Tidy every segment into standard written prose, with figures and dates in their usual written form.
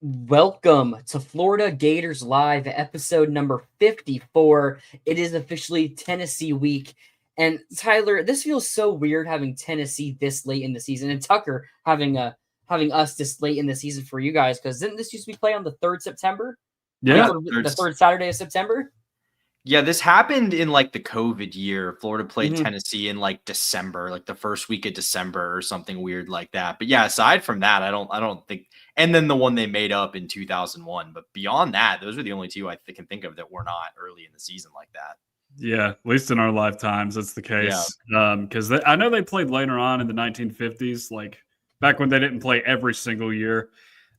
Welcome to Florida Gators Live, episode number 54. It is officially Tennessee week. And Tyler, this feels so weird having Tennessee this late in the season, and Tucker having us this late in the season for you guys, because didn't this used to be played on the 3rd September? Yeah. The third Saturday of September? Yeah, this happened in like the COVID year. Florida played Tennessee in like December, like the first week of December or something weird like that. But yeah, aside from that, I don't think. And then the one they made up in 2001. But beyond that, those are the only two I can think of that were not early in the season like that. Yeah, at least in our lifetimes, that's the case. Because I know they played later on in the 1950s, like back when they didn't play every single year.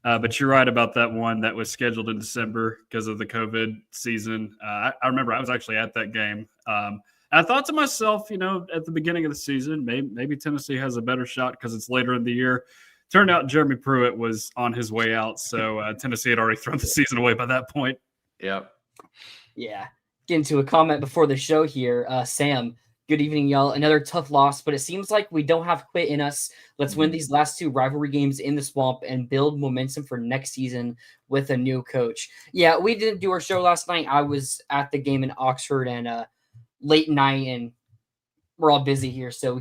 But you're right about that one that was scheduled in December because of the COVID season. I remember I was actually at that game. I thought to myself, at the beginning of the season, maybe Tennessee has a better shot because it's later in the year. Turned out Jeremy Pruitt was on his way out, so Tennessee had already thrown the season away by that point. Yep. Yeah. Get into a comment before the show here. Sam, good evening, y'all. Another tough loss, but it seems like we don't have quit in us. Let's win these last 2 rivalry games in the Swamp and build momentum for next season with a new coach. Yeah, we didn't do our show last night. I was at the game in Oxford and late night, and we're all busy here, so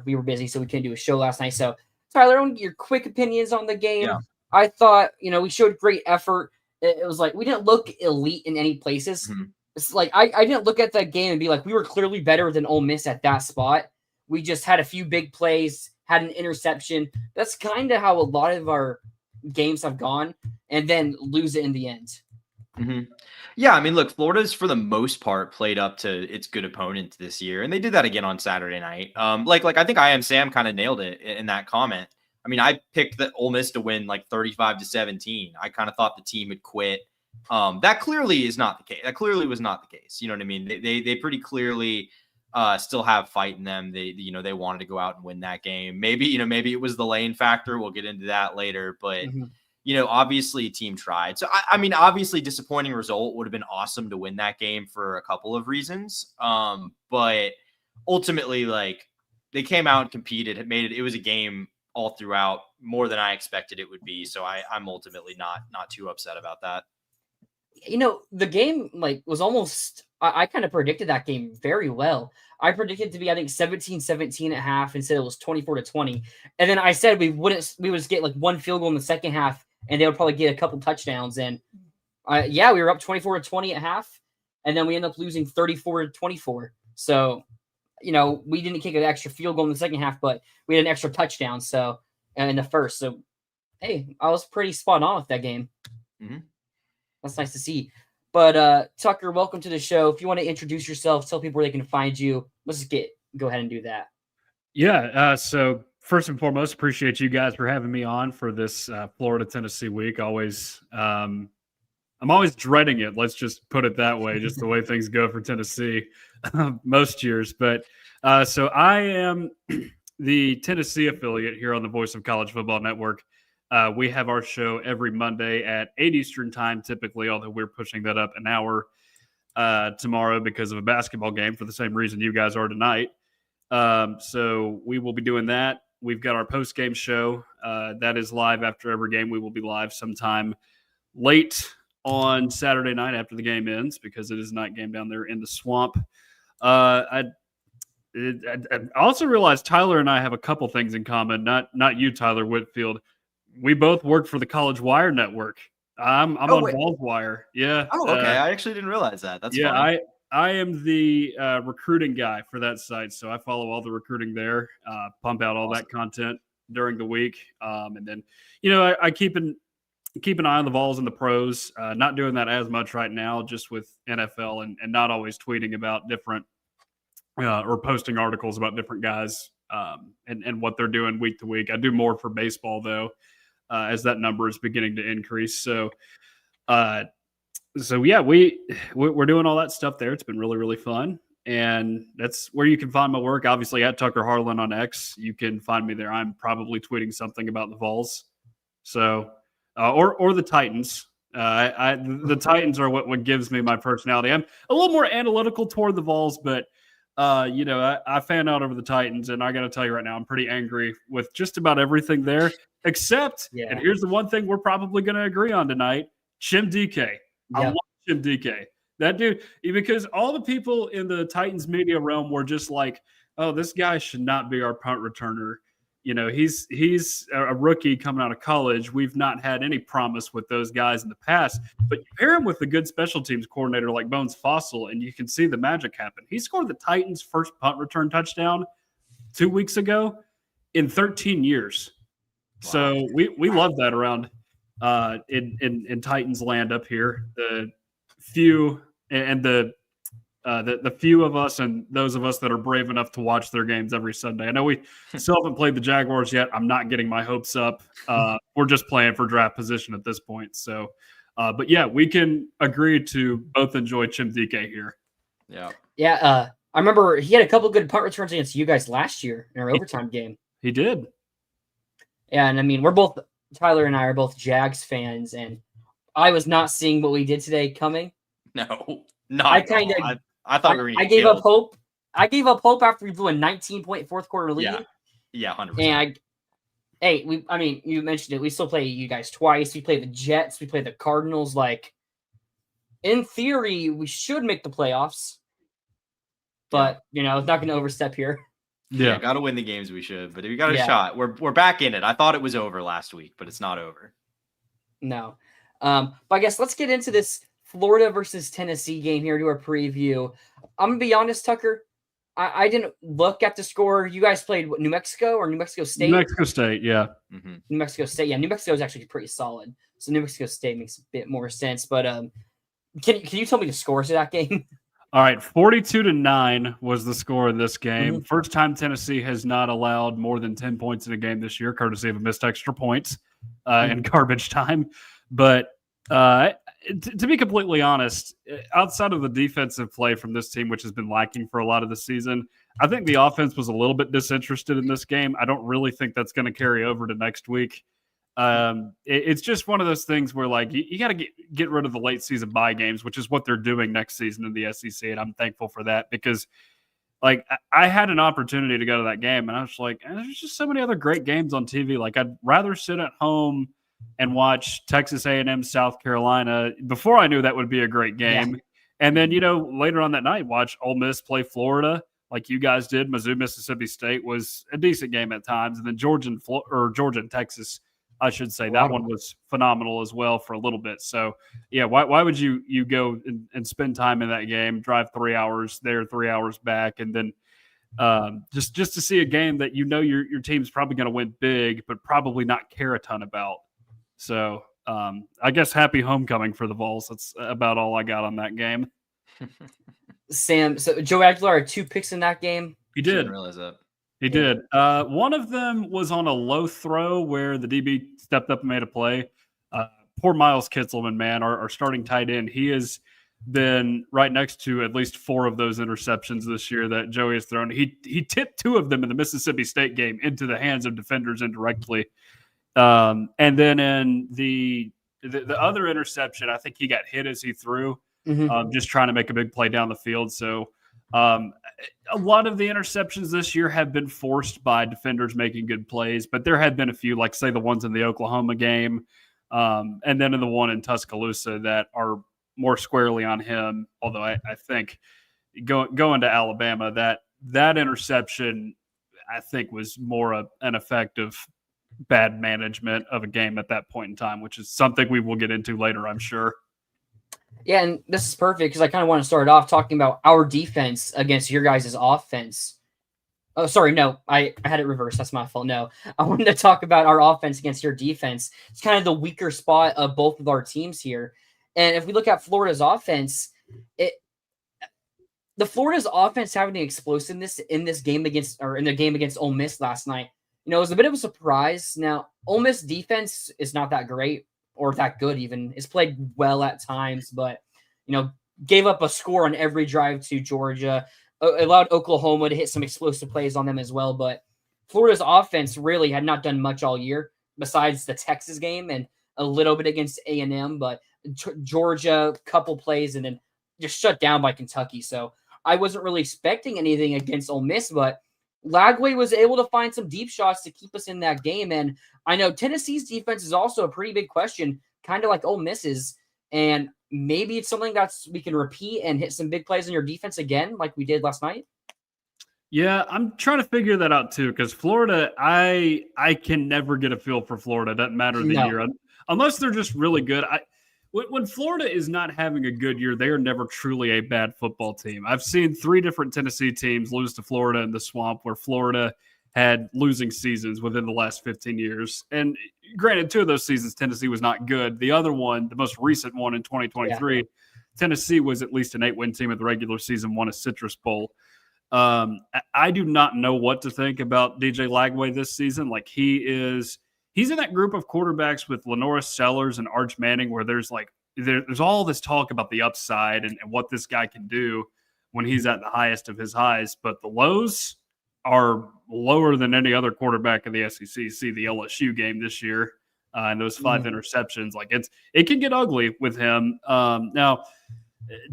we were busy, so we couldn't do a show last night. So, Tyler, I want your quick opinions on the game. Yeah. I thought, we showed great effort. It was like we didn't look elite in any places. It's like I didn't look at that game and be like, we were clearly better than Ole Miss at that spot. We just had a few big plays, had an interception. That's kind of how a lot of our games have gone, and then lose it in the end. Yeah, I mean, look, Florida's for the most part played up to its good opponent this year, and they did that again on Saturday night. Like I think I Am Sam kind of nailed it in that comment. I mean, I picked the Ole Miss to win like 35-17. I kind of thought the team had quit. That clearly is not the case. That clearly was not the case. You know what I mean? They pretty clearly still have fight in them. They wanted to go out and win that game. Maybe it was the lane factor. We'll get into that later, but obviously team tried. So I mean, obviously disappointing result. Would have been awesome to win that game for a couple of reasons. But ultimately, like, they came out and competed, it was a game all throughout, more than I expected it would be. So I'm ultimately not too upset about that. The game was almost, I kind of predicted that game very well. I predicted it to be, I think, 17-17 at half, and said it was 24-20. And then I said we would just get like 1 field goal in the second half, and they would probably get a couple touchdowns. And we were up 24-20 at half, and then we ended up losing 34-24. So, we didn't kick an extra field goal in the second half, but we had an extra touchdown. So in the first. So, hey, I was pretty spot on with that game. That's nice to see. But Tucker, welcome to the show. If you want to introduce yourself, tell people where they can find you. Let's just go ahead and do that. Yeah. So first and foremost, appreciate you guys for having me on for this Florida Tennessee week. I'm always dreading it. Let's just put it that way, just the way things go for Tennessee most years. But so I am the Tennessee affiliate here on the Voice of College Football Network. We have our show every Monday at 8 Eastern time, typically, although we're pushing that up an hour tomorrow because of a basketball game for the same reason you guys are tonight. So we will be doing that. We've got our post-game show. That is live after every game. We will be live sometime late on Saturday night after the game ends because it is a night game down there in the Swamp. I also realized Tyler and I have a couple things in common. Not you, Tyler Whitfield. We both work for the College Wire Network. I'm on Balls Wire. Yeah. Oh, okay. I actually didn't realize that. That's funny. I am the recruiting guy for that site, so I follow all the recruiting there, pump out all that content during the week, and then I keep an eye on the Vols and the pros. Not doing that as much right now, just with NFL and not always tweeting about different or posting articles about different guys and what they're doing week to week. I do more for baseball though, as that number is beginning to increase. So yeah, we're doing all that stuff there. It's been really, really fun. And that's where you can find my work. Obviously at Tucker Harlan on X, you can find me there. I'm probably tweeting something about the Vols. So, or the Titans. The Titans are what gives me my personality. I'm a little more analytical toward the Vols, but I fan out over the Titans, and I got to tell you right now, I'm pretty angry with just about everything there, except, and here's the one thing we're probably going to agree on tonight, Chim DK. Yeah. I love Chim DK. That dude, because all the people in the Titans media realm were just like, oh, this guy should not be our punt returner. He's a rookie coming out of college. We've not had any promise with those guys in the past. But you pair him with a good special teams coordinator like Bones Fossil, and you can see the magic happen. He scored the Titans' first punt return touchdown 2 weeks ago in 13 years. Wow. So we love that around in Titans land up here. The few and the few of us and those of us that are brave enough to watch their games every Sunday. I know we still haven't played the Jaguars yet. I'm not getting my hopes up. We're just playing for draft position at this point. So, but yeah, we can agree to both enjoy Chim DK here. Yeah. I remember he had a couple good punt returns against you guys last year in our overtime game. He did. Yeah, and I mean, Tyler and I are both Jags fans, and I was not seeing what we did today coming. No, not I thought we were. I gave up hope. I gave up hope after we blew a 19-point fourth quarter lead. Yeah, 100%. And you mentioned it. We still play you guys twice. We play the Jets. We play the Cardinals. Like, in theory, we should make the playoffs. But it's not going to overstep here. Yeah, got to win the games we should. But if you got a shot, we're back in it. I thought it was over last week, but it's not over. No. But I guess let's get into this Florida versus Tennessee game here, do a preview. I'm going to be honest, Tucker. I didn't look at the score. You guys played New Mexico or New Mexico State? New Mexico State, yeah. Mm-hmm. New Mexico State. Yeah, New Mexico is actually pretty solid. So New Mexico State makes a bit more sense. But can you tell me the scores of that game? All right, 42-9 was the score in this game. Mm-hmm. First time Tennessee has not allowed more than 10 points in a game this year, courtesy of a missed extra points in garbage time. But to be completely honest, outside of the defensive play from this team, which has been lacking for a lot of the season, I think the offense was a little bit disinterested in this game. I don't really think that's going to carry over to next week. It's just one of those things where, like, you got to get rid of the late season bye games, which is what they're doing next season in the SEC, and I'm thankful for that because, like, I had an opportunity to go to that game, and I was like, there's just so many other great games on TV. Like, I'd rather sit at home and watch Texas A&M, South Carolina before I knew that would be a great game. Yeah. And then, later on that night, watch Ole Miss play Florida like you guys did. Mizzou, Mississippi State was a decent game at times. And then Georgia and Texas, I should say, that one was phenomenal as well for a little bit. So, yeah, why would you go and spend time in that game, drive 3 hours there, 3 hours back, and then just to see a game that your team's probably going to win big, but probably not care a ton about. So I guess happy homecoming for the Vols. That's about all I got on that game. Sam, so Joe Aguilar had 2 picks in that game. He did. Didn't realize that. He did. One of them was on a low throw where the DB stepped up and made a play. Poor Miles Kitzelman, man, our starting tight end. He has been right next to at least 4 of those interceptions this year that Joey has thrown. He tipped 2 of them in the Mississippi State game into the hands of defenders indirectly. And then in the other interception, I think he got hit as he threw, just trying to make a big play down the field. So a lot of the interceptions this year have been forced by defenders making good plays, but there have been a few, like say the ones in the Oklahoma game, and then in the one in Tuscaloosa that are more squarely on him. Although I think going to Alabama, that interception I think was more an effect of bad management of a game at that point in time, which is something we will get into later, I'm sure. Yeah, and this is perfect because I kind of want to start off talking about our defense against your guys' offense. Oh, sorry, no, I had it reversed. That's my fault. No, I wanted to talk about our offense against your defense. It's kind of the weaker spot of both of our teams here. And if we look at Florida's offense, the Florida's offense having the explosiveness in this game in the game against Ole Miss last night, it was a bit of a surprise. Now, Ole Miss defense is not that great or that good even. It's played well at times, but gave up a score on every drive to Georgia. Allowed Oklahoma to hit some explosive plays on them as well, but Florida's offense really had not done much all year besides the Texas game and a little bit against A&M, but Georgia, couple plays, and then just shut down by Kentucky. So I wasn't really expecting anything against Ole Miss, but Lagway was able to find some deep shots to keep us in that game. And I know Tennessee's defense is also a pretty big question, kind of like Ole Miss's. And maybe it's something we can repeat and hit some big plays in your defense again, like we did last night. Yeah, I'm trying to figure that out too, because Florida, I can never get a feel for Florida. It doesn't matter the year, unless they're just really good. When Florida is not having a good year, they are never truly a bad football team. I've seen 3 different Tennessee teams lose to Florida in the Swamp, where Florida had losing seasons within the last 15 years. And granted, 2 of those seasons, Tennessee was not good. The other one, the most recent one in 2023, Tennessee was at least an 8-win team at the regular season, won a Citrus Bowl. I do not know what to think about DJ Lagway this season. Like, he's in that group of quarterbacks with Lenoris Sellers and Arch Manning, where there's all this talk about the upside and what this guy can do when he's at the highest of his highs, but the lows are lower than any other quarterback in the SEC. See the LSU game this year and those 5 interceptions. Like, it can get ugly with him. Now,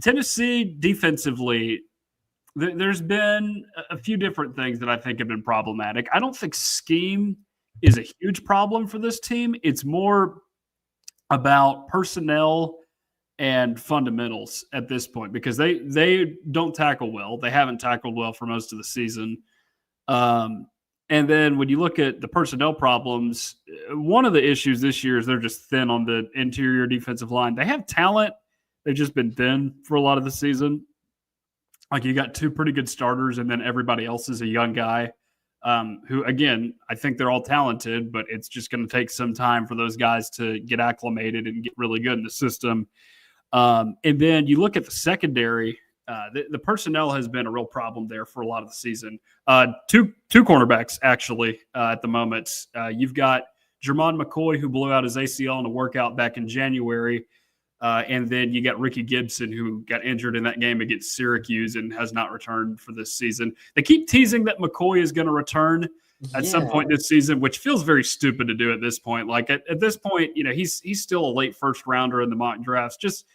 Tennessee defensively, there's been a few different things that I think have been problematic. I don't think scheme is a huge problem for this team. It's more about personnel and fundamentals at this point, because they don't tackle well. They haven't tackled well for most of the season. And then when you look at the personnel problems, one of the issues this year is they're just thin on the interior defensive line. They have talent. They've just been thin for a lot of the season. Like, you got 2 pretty good starters, and then everybody else is a young guy who, again, I think they're all talented, but it's just going to take some time for those guys to get acclimated and get really good in the system. And then you look at the secondary, the personnel has been a real problem there for a lot of the season. Two cornerbacks, actually, at the moment. You've got Jermon McCoy, who blew out his ACL in a workout back in January. And then you got Ricky Gibson, who got injured in that game against Syracuse and has not returned for this season. They keep teasing that McCoy is going to return at some point this season, which feels very stupid to do at this point. Like, at this point, he's still a late first rounder in the mock drafts. Just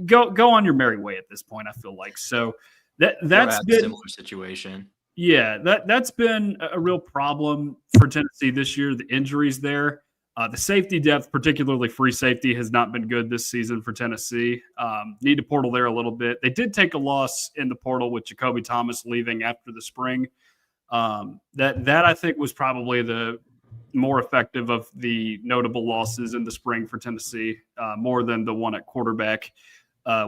go on your merry way at this point, I feel like. So that's been a similar situation. Yeah, that's been a real problem for Tennessee this year. The injuries there. The safety depth, particularly free safety, has not been good this season for Tennessee. Need to portal there a little bit. They did take a loss in the portal with Jacoby Thomas leaving after the spring. That I think was probably the more effective of the notable losses in the spring for Tennessee, more than the one at quarterback,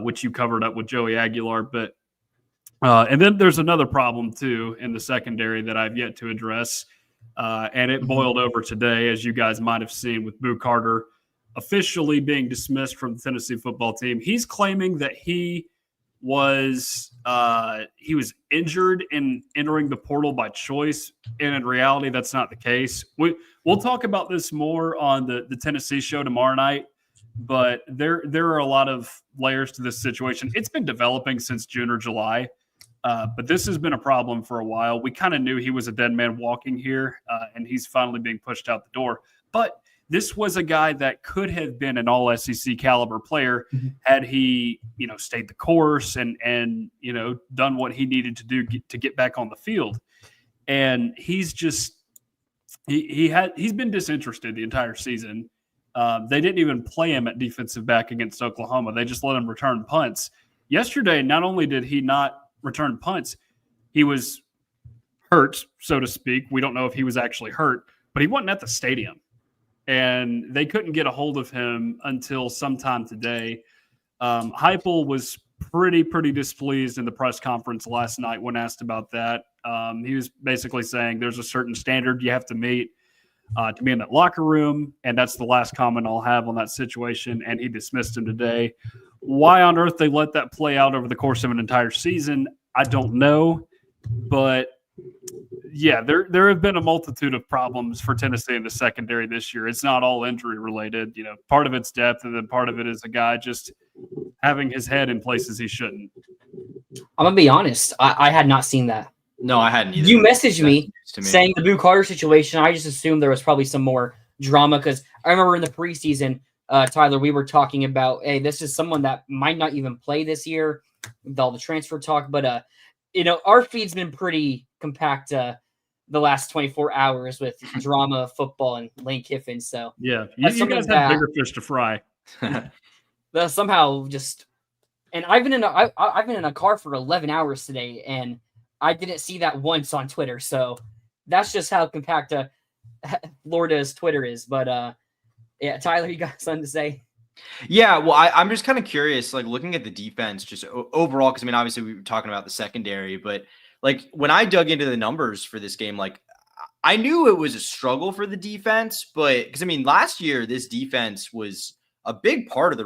which you covered up with Joey Aguilar. But and then there's another problem too in the secondary that I've yet to address. And it boiled over today, as you guys might have seen, with Boo Carter officially being dismissed from the Tennessee football team. He's claiming that he was injured in entering the portal by choice, and in reality, that's not the case. We'll talk about this more on the Tennessee show tomorrow night, but there are a lot of layers to this situation. It's been developing since June or July. But this has been a problem for a while. We kind of knew he was a dead man walking here, and he's finally being pushed out the door. But this was a guy that could have been an all-SEC caliber player had he, stayed the course and done what he needed to do to get back on the field. And he's just he's been disinterested the entire season. They didn't even play him at defensive back against Oklahoma. They just let him return punts. Yesterday, not only did he not return punts, he was hurt, so to speak. We don't know if he was actually hurt, but he wasn't at the stadium, and they couldn't get a hold of him until sometime today. Heupel was pretty displeased in the press conference last night when asked about that. He was basically saying there's a certain standard you have to meet to be in that locker room, and that's the last comment I'll have on that situation, and he dismissed him today. Why on earth they let that play out over the course of an entire season, I don't know, but yeah, there have been a multitude of problems for Tennessee in the secondary this year. It's not all injury related. Part of it's depth, and then part of it is a guy just having his head in places he shouldn't. I'm gonna be honest. I had not seen that. No, I hadn't either. You messaged me saying the Boo Carter situation. I just assumed there was probably some more drama because I remember in the preseason, Tyler, we were talking about, hey, this is someone that might not even play this year with all the transfer talk. But our feed's been pretty compact the last 24 hours with drama, football, and Lane Kiffin. So yeah, you guys have bigger fish to fry. Somehow just, and I've been in a car for 11 hours today, and I didn't see that once on Twitter. So that's just how compact Florida's Twitter is. But yeah, Tyler, you got something to say? Yeah, well, I'm just kind of curious, like looking at the defense just overall, because I mean, obviously we were talking about the secondary, but like when I dug into the numbers for this game, like I knew it was a struggle for the defense, but because I mean, last year this defense was a big part of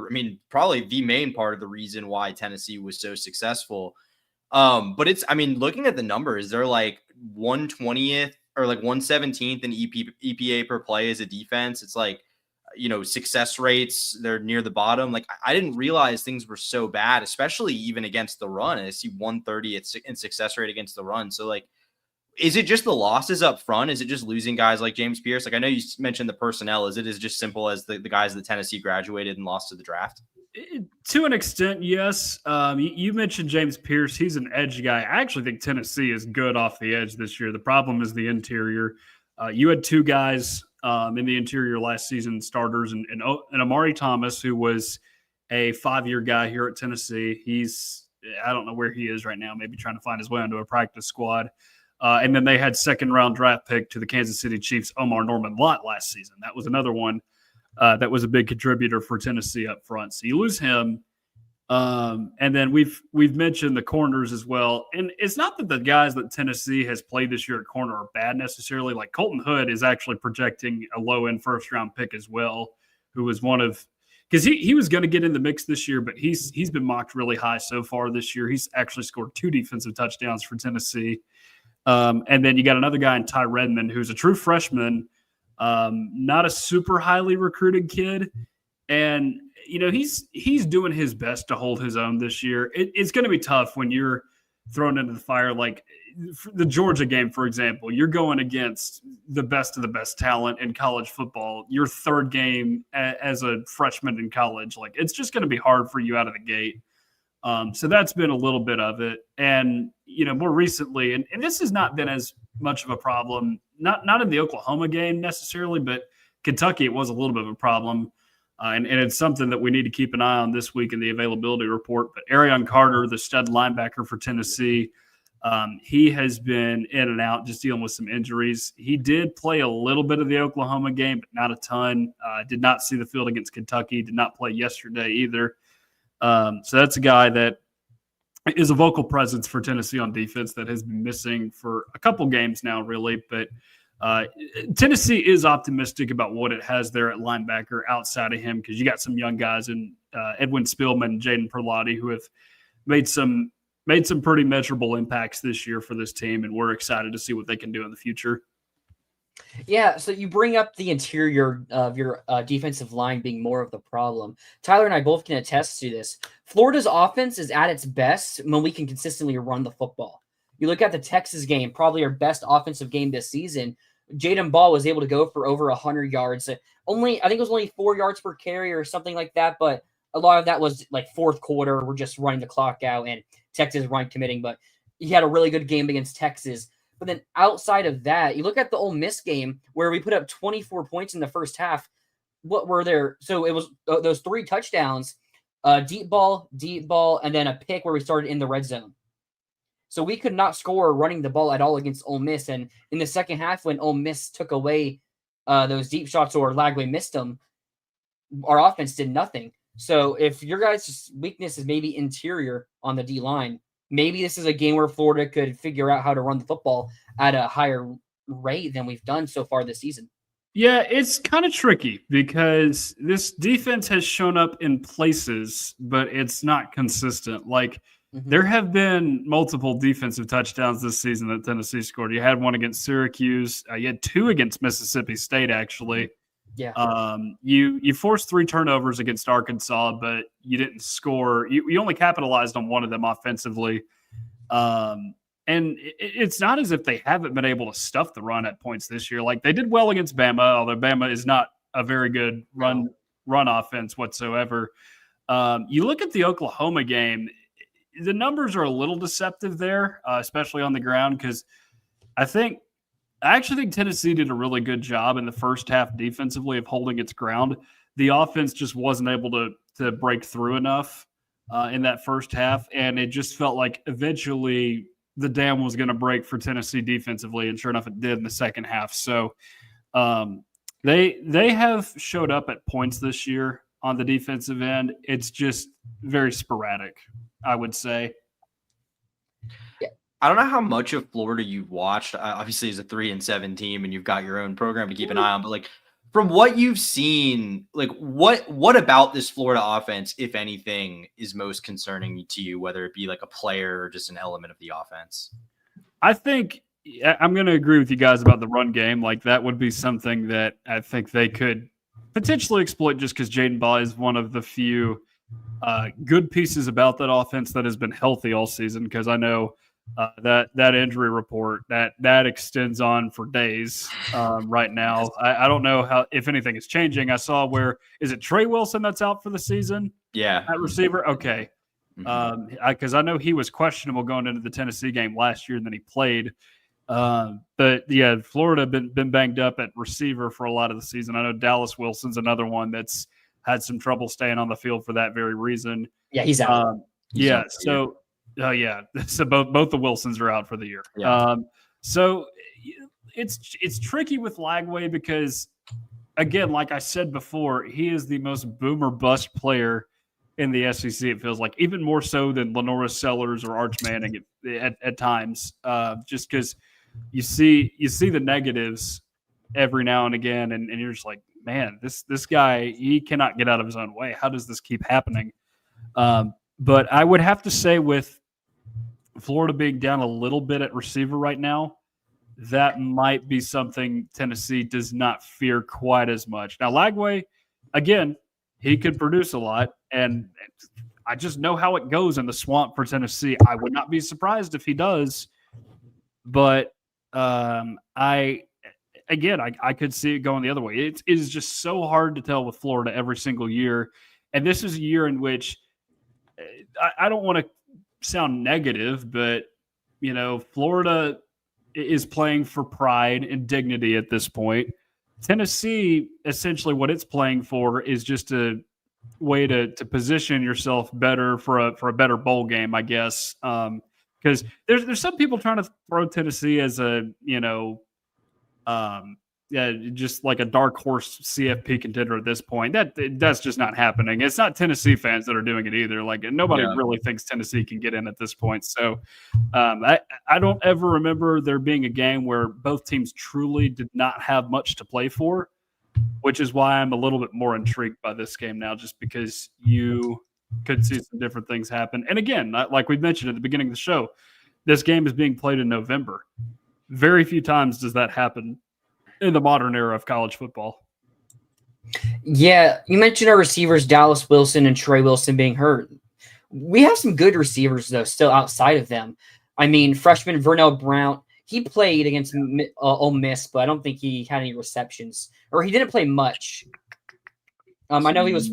probably the main part of the reason why Tennessee was so successful. But I mean, looking at the numbers, they're like 120th or like 117th in EPA per play as a defense. It's like, success rates, they're near the bottom. Like I didn't realize things were so bad, especially even against the run. I see 130th in success rate against the run. So like, is it just the losses up front? Is it just losing guys like James Pierce? Like I know you mentioned the personnel. Is it as just simple as the guys that Tennessee graduated and lost to the draft? To an extent, yes. You mentioned James Pierce. He's an edge guy. I actually think Tennessee is good off the edge this year. The problem is the interior. You had two guys in the interior last season, starters, and Amari Thomas, who was a 5-year guy here at Tennessee. I don't know where he is right now, maybe trying to find his way onto a practice squad. And then they had second-round draft pick to the Kansas City Chiefs, Omar Norman-Lott, last season. That was another one that was a big contributor for Tennessee up front. So you lose him. And then we've mentioned the corners as well. And it's not that the guys that Tennessee has played this year at corner are bad necessarily. Like Colton Hood is actually projecting a low-end first-round pick as well, who was one of – because he was going to get in the mix this year, but he's been mocked really high so far this year. He's actually scored 2 defensive touchdowns for Tennessee. And then you got another guy in Ty Redmond, who's a true freshman, not a super highly recruited kid. And, he's doing his best to hold his own this year. It's going to be tough when you're thrown into the fire. Like the Georgia game, for example, you're going against the best of the best talent in college football. Your third game as a freshman in college. Like it's just going to be hard for you out of the gate. So that's been a little bit of it. And, more recently, and this has not been as much of a problem, not in the Oklahoma game necessarily, but Kentucky, it was a little bit of a problem. And it's something that we need to keep an eye on this week in the availability report. But Arion Carter, the stud linebacker for Tennessee, he has been in and out, just dealing with some injuries. He did play a little bit of the Oklahoma game, but not a ton. Did not see the field against Kentucky, did not play yesterday either. So that's a guy that is a vocal presence for Tennessee on defense that has been missing for a couple games now, really. But Tennessee is optimistic about what it has there at linebacker outside of him, because you got some young guys in Edwin Spillman and Jaden Perlotti who have made some pretty measurable impacts this year for this team, and we're excited to see what they can do in the future. Yeah, so you bring up the interior of your defensive line being more of the problem. Tyler and I both can attest to this. Florida's offense is at its best when we can consistently run the football. You look at the Texas game, probably our best offensive game this season. Jaden Ball was able to go for over 100 yards. I think it was only 4 yards per carry or something like that, but a lot of that was like fourth quarter. We're just running the clock out and Texas run committing, but he had a really good game against Texas. But then outside of that, you look at the Ole Miss game where we put up 24 points in the first half. What were there? So it was those 3 touchdowns, deep ball, and then a pick where we started in the red zone. So we could not score running the ball at all against Ole Miss. And in the second half, when Ole Miss took away those deep shots or Lagway missed them, our offense did nothing. So if your guys' weakness is maybe interior on the D-line, maybe this is a game where Florida could figure out how to run the football at a higher rate than we've done so far this season. Yeah, it's kind of tricky because this defense has shown up in places, but it's not consistent. Like There have been multiple defensive touchdowns this season that Tennessee scored. You had one against Syracuse. You had 2 against Mississippi State, actually. Yeah. You forced 3 turnovers against Arkansas, but you didn't score. You only capitalized on one of them offensively. And it's not as if they haven't been able to stuff the run at points this year. Like, they did well against Bama, although Bama is not a very good run offense whatsoever. You look at the Oklahoma game, the numbers are a little deceptive there, especially on the ground, because I actually think Tennessee did a really good job in the first half defensively of holding its ground. The offense just wasn't able to break through enough in that first half, and it just felt like eventually the dam was going to break for Tennessee defensively, and sure enough, it did in the second half. So they have showed up at points this year on the defensive end. It's just very sporadic, I would say. I don't know how much of Florida you've watched. Obviously, as a 3-7 team, and you've got your own program to keep an eye on. But like, from what you've seen, like what about this Florida offense, if anything, is most concerning to you? Whether it be like a player or just an element of the offense. I think I'm going to agree with you guys about the run game. Like, that would be something that I think they could potentially exploit, just because Jaden Ball is one of the few good pieces about that offense that has been healthy all season. Because I know that injury report that extends on for days right now. I don't know if anything is changing. I saw is it Trey Wilson that's out for the season? Yeah, at receiver. Okay, because I know he was questionable going into the Tennessee game last year, and then he played. But yeah, Florida been banged up at receiver for a lot of the season. I know Dallas Wilson's another one that's had some trouble staying on the field for that very reason. Yeah, he's out. So both the Wilsons are out for the year. Yeah. So it's tricky with Lagway because, again, like I said before, he is the most boomer bust player in the SEC. It feels like, even more so than Lenora Sellers or Arch Manning at times, just because you see the negatives every now and again, and you're just like, man, this guy, he cannot get out of his own way. How does this keep happening? But I would have to say, with Florida being down a little bit at receiver right now, that might be something Tennessee does not fear quite as much. Now, Lagway, again, he could produce a lot, and I just know how it goes in the swamp for Tennessee. I would not be surprised if he does, but I could see it going the other way. It is just so hard to tell with Florida every single year, and this is a year in which I don't want to sound negative, but Florida is playing for pride and dignity at this point. Tennessee, essentially what it's playing for is just a way to position yourself better for a better bowl game, I guess. Because there's some people trying to throw Tennessee as just like a dark horse CFP contender at this point. That's just not happening. It's not Tennessee fans that are doing it either. Like, nobody really thinks Tennessee can get in at this point. So I don't ever remember there being a game where both teams truly did not have much to play for, which is why I'm a little bit more intrigued by this game now, just because you could see some different things happen. And again, like we mentioned at the beginning of the show, this game is being played in November. Very few times does that happen in the modern era of college football. Yeah, you mentioned our receivers, Dallas Wilson and Trey Wilson, being hurt. We have some good receivers, though, still outside of them. I mean, freshman Vernell Brown, he played against Ole Miss, but I don't think he had any receptions, or he didn't play much. I know he was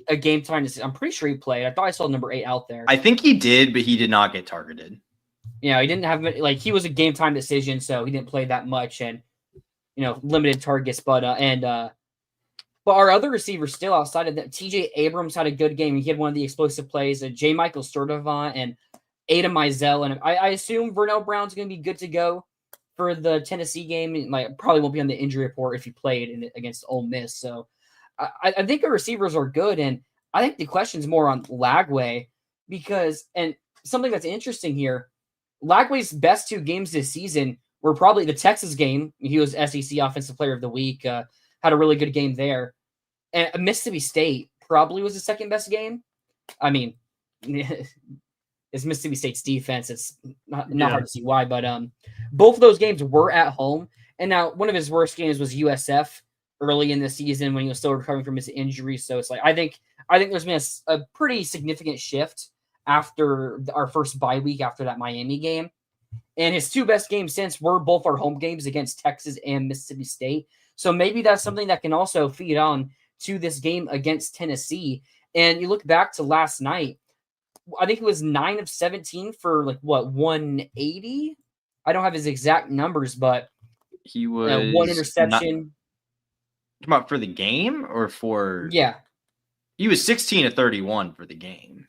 a game time. I'm pretty sure he played. I thought I saw number 8 out there. I think he did, but he did not get targeted. Yeah, he didn't have, like, he was a game time decision, so he didn't play that much, and limited targets. But our other receivers still outside of that, TJ Abrams had a good game. He had one of the explosive plays. J. Michael Sturdivant and Ada Mizell, and I assume Vernell Brown's going to be good to go for the Tennessee game. Like, probably won't be on the injury report if he played against Ole Miss. So I think our receivers are good, and I think the question's more on Lagway, because, and something that's interesting here, Lagway's best 2 games this season were probably the Texas game. He was SEC Offensive Player of the Week, had a really good game there. And Mississippi State probably was the second best game. I mean, is Mississippi State's defense. It's not hard to see why, but both of those games were at home. And now one of his worst games was USF early in the season when he was still recovering from his injury. So it's like I think there's been a pretty significant shift after our first bye week after that Miami game. And his two best games since were both our home games against Texas and Mississippi State. So maybe that's something that can also feed on to this game against Tennessee. And you look back to last night, I think it was 9 of 17 for 180. I don't have his exact numbers, but he was one interception. About for the game or for he was 16 of 31 for the game.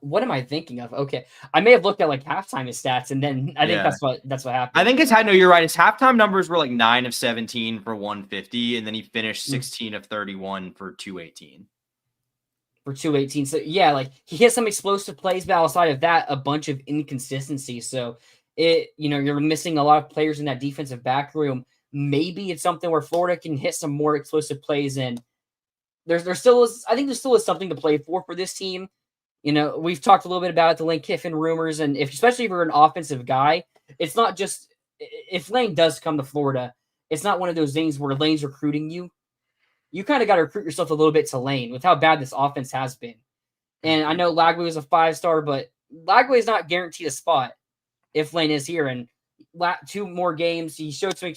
What am I thinking of? Okay, I may have looked at halftime his stats, and then I think that's what happened. I think you're right. His halftime numbers were 9 of 17 for 150, and then he finished 16 of 31 for 218. For 218. So he hit some explosive plays, but outside of that, a bunch of inconsistency. So you're missing a lot of players in that defensive back room. Maybe it's something where Florida can hit some more explosive plays, and there still is something to play for this team. We've talked a little bit about the Lane Kiffin rumors, and especially if you're an offensive guy, it's not just if Lane does come to Florida, it's not one of those things where Lane's recruiting you. You kind of got to recruit yourself a little bit to Lane with how bad this offense has been. And I know Lagway was a 5-star, but Lagway is not guaranteed a spot if Lane is here. And 2 more games, he showed some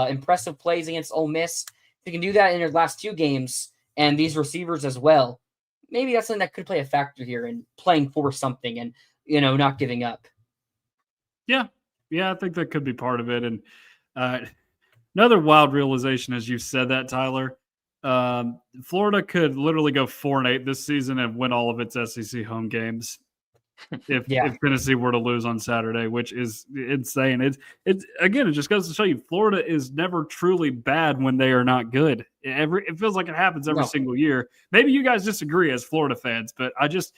impressive plays against Ole Miss. If he can do that in his last 2 games and these receivers as well, maybe that's something that could play a factor here in playing for something and, not giving up. Yeah, I think that could be part of it. And another wild realization as you said that, Tyler, Florida could literally go 4-8 this season and win all of its SEC home games if Tennessee were to lose on Saturday, which is insane. It's again, it just goes to show you Florida is never truly bad when they are not good. It feels like it happens every single year. Maybe you guys disagree as Florida fans, but I just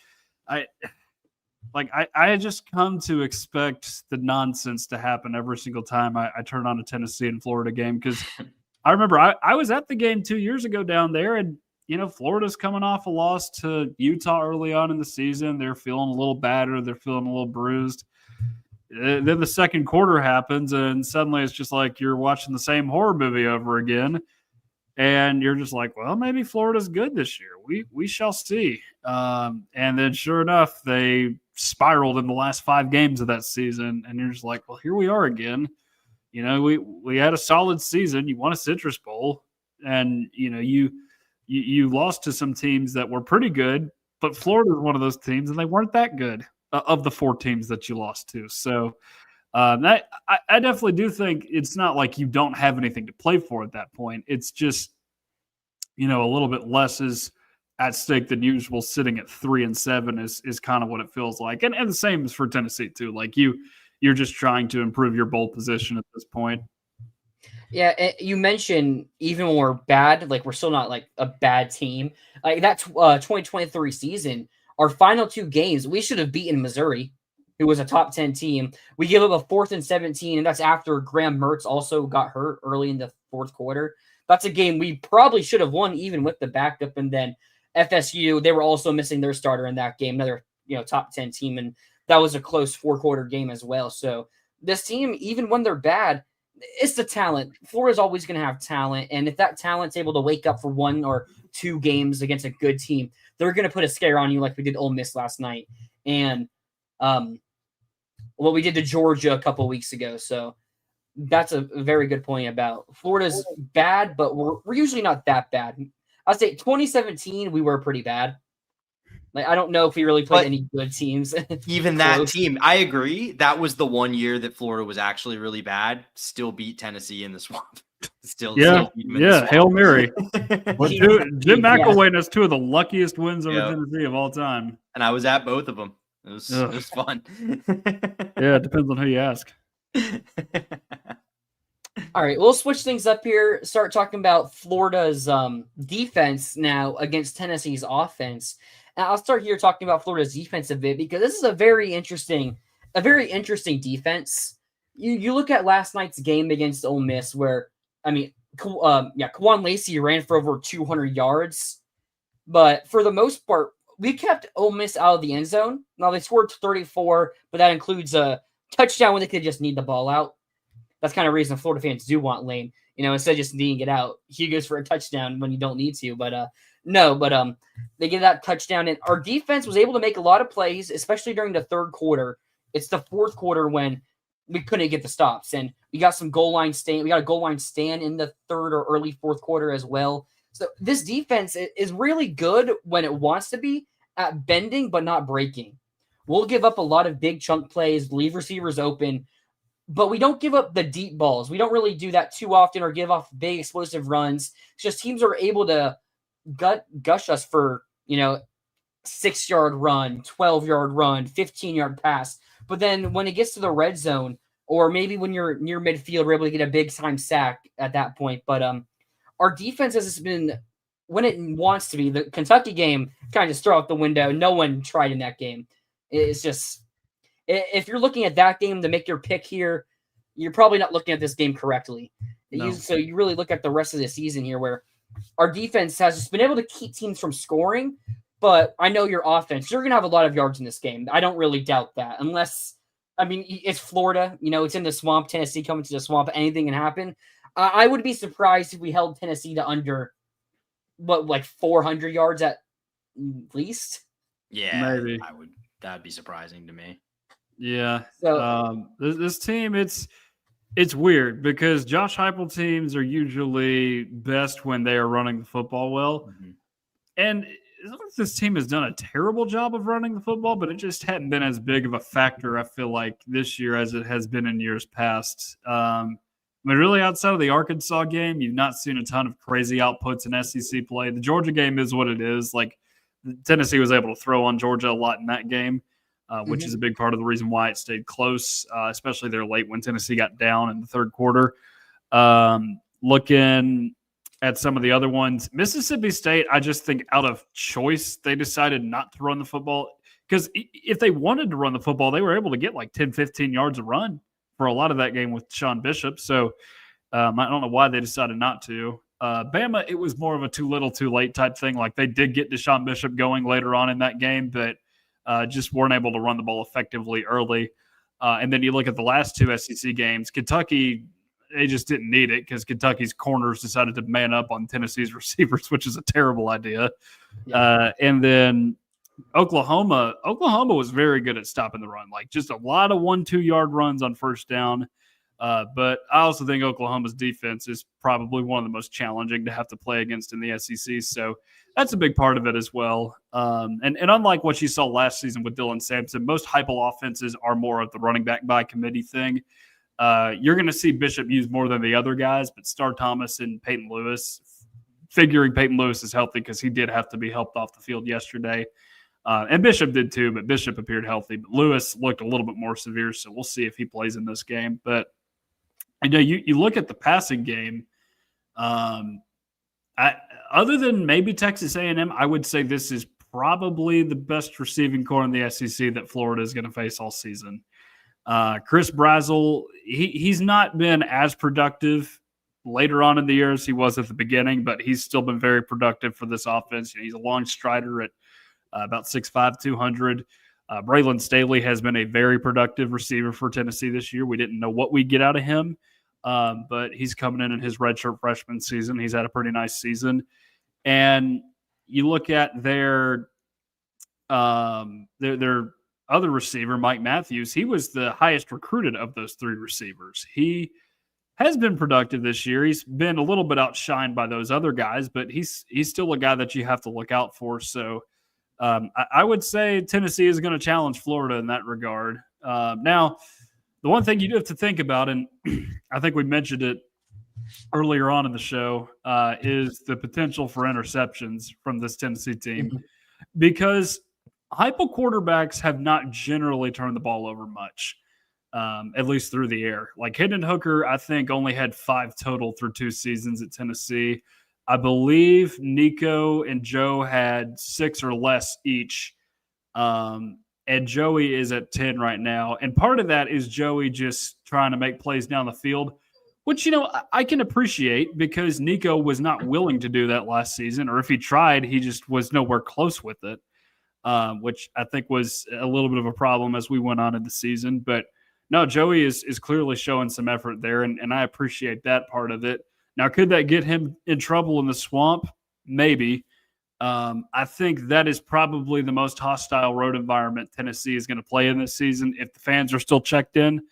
come to expect the nonsense to happen every single time I turn on a Tennessee and Florida game, because I remember I was at the game 2 years ago down there, and Florida's coming off a loss to Utah early on in the season. They're feeling a little battered. They're feeling a little bruised. Then the second quarter happens, and suddenly it's just like you're watching the same horror movie over again. And you're just like, well, maybe Florida's good this year. We shall see. And then sure enough, they spiraled in the last 5 games of that season. And you're just like, well, here we are again. We had a solid season. You won a Citrus Bowl, and you lost to some teams that were pretty good, but Florida is one of those teams, and they weren't that good of the 4 teams that you lost to. So I definitely do think it's not like you don't have anything to play for at that point. It's just a little bit less is at stake than usual. Sitting at 3-7 is kind of what it feels like, and the same is for Tennessee too. Like you're just trying to improve your bowl position at this point. Yeah, you mentioned even when we're bad, we're still not a bad team. That 2023 season, our final 2 games, we should have beaten Missouri, who was a top 10 team. We gave up a 4th and 17, and that's after Graham Mertz also got hurt early in the 4th quarter. That's a game we probably should have won even with the backup. And then FSU, they were also missing their starter in that game, another top 10 team, and that was a close 4-quarter game as well. So this team, even when they're bad, it's the talent. Florida's always going to have talent, and if that talent's able to wake up for 1 or 2 games against a good team, they're going to put a scare on you like we did Ole Miss last night, and what we did to Georgia a couple weeks ago. So that's a very good point about Florida's bad, but we're usually not that bad. I'd say 2017 we were pretty bad. I don't know if we really played any good teams. Even that team, I agree. That was the one year that Florida was actually really bad. Still beat Tennessee in the swamp. Still beat them in the swamp. Hail Mary. Jim McElwain has 2 of the luckiest wins over Tennessee of all time. And I was at both of them. It was fun. Yeah, it depends on who you ask. All right, we'll switch things up here. Start talking about Florida's defense now against Tennessee's offense. And I'll start here talking about Florida's defense a bit, because this is a very interesting defense. You look at last night's game against Ole Miss, where Kawan Lacey ran for over 200 yards, but for the most part, we kept Ole Miss out of the end zone. Now they scored 34, but that includes a touchdown when they could just need the ball out. That's kind of reason Florida fans do want Lane. Instead of just needing it out, he goes for a touchdown when you don't need to. But they get that touchdown, and our defense was able to make a lot of plays, especially during the third quarter. It's the fourth quarter when we couldn't get the stops, and we got some goal line stand. We got a goal line stand in the third or early fourth quarter as well. So this defense is really good when it wants to be at bending but not breaking. We'll give up a lot of big chunk plays, leave receivers open, but we don't give up the deep balls. We don't really do that too often or give off big explosive runs. It's just teams are able to gush us for, 6-yard run, 12-yard run, 15-yard pass. But then when it gets to the red zone, or maybe when you're near midfield, we're able to get a big time sack at that point. But our defense has been, when it wants to be, the Kentucky game kind of just throw out the window. No one tried in that game. It's just, if you're looking at that game to make your pick here, you're probably not looking at this game correctly. No. So you really look at the rest of the season here, where our defense has just been able to keep teams from scoring. But I know your offense, you're going to have a lot of yards in this game. I don't really doubt that. Unless, it's Florida. It's in the swamp. Tennessee coming to the swamp. Anything can happen. I would be surprised if we held Tennessee to under, 400 yards at least? Yeah, maybe. That'd be surprising to me. Yeah. So this team, it's weird because Josh Heupel teams are usually best when they are running the football well. Mm-hmm. And it's not like this team has done a terrible job of running the football, but it just hadn't been as big of a factor, I feel like, this year as it has been in years past. Really, outside of the Arkansas game, you've not seen a ton of crazy outputs in SEC play. The Georgia game is what it is. Like, Tennessee was able to throw on Georgia a lot in that game, which is a big part of the reason why it stayed close, especially there late when Tennessee got down in the third quarter. Looking at some of the other ones, Mississippi State, I just think out of choice, they decided not to run the football. Because if they wanted to run the football, they were able to get like 10, 15 yards a run for a lot of that game with Sean Bishop. So I don't know why they decided not to. Bama, it was more of a too little, too late type thing. Like, they did get Deshaun Bishop going later on in that game, but just weren't able to run the ball effectively early. And then you look at the last two SEC games, Kentucky, they just didn't need it because Kentucky's corners decided to man up on Tennessee's receivers, which is a terrible idea. Yeah. And then Oklahoma was very good at stopping the run, like just a lot of 1-2 yard runs on first down. But I also think Oklahoma's defense is probably one of the most challenging to have to play against in the SEC. So that's a big part of it as well. And unlike what you saw last season with Dylan Sampson, most Heupel offenses are more of the running back by committee thing. You're going to see Bishop use more than the other guys, but Star Thomas and Peyton Lewis, figuring Peyton Lewis is healthy because he did have to be helped off the field yesterday. And Bishop did too, but Bishop appeared healthy. But Lewis looked a little bit more severe, so we'll see if he plays in this game. But you look at the passing game. Other than maybe Texas A&M, I would say this is probably the best receiving core in the SEC that Florida is going to face all season. Chris Brazzell, he's not been as productive later on in the year as he was at the beginning, but he's still been very productive for this offense. He's a long strider at about 6'5", 200. Braylon Staley has been a very productive receiver for Tennessee this year. We didn't know what we'd get out of him, but he's coming in his redshirt freshman season. He's had a pretty nice season. And you look at their other receiver, Mike Matthews, he was the highest recruited of those three receivers. He has been productive this year. He's been a little bit outshined by those other guys, but he's still a guy that you have to look out for. So I would say Tennessee is going to challenge Florida in that regard. Now, the one thing you do have to think about, and I think we mentioned it earlier on in the show, is the potential for interceptions from this Tennessee team, because Heupel quarterbacks have not generally turned the ball over much, at least through the air. Like Hendon Hooker, I think, only had 5 total through 2 seasons at Tennessee. I believe Nico and Joe had 6 or less each, and Joey is at 10 right now. And part of that is Joey just trying to make plays down the field, which, I can appreciate because Nico was not willing to do that last season, or if he tried, he just was nowhere close with it. which I think was a little bit of a problem as we went on in the season. But no, Joey is clearly showing some effort there, and I appreciate that part of it. Now, could that get him in trouble in the swamp? Maybe. I think that is probably the most hostile road environment Tennessee is going to play in this season if the fans are still checked in.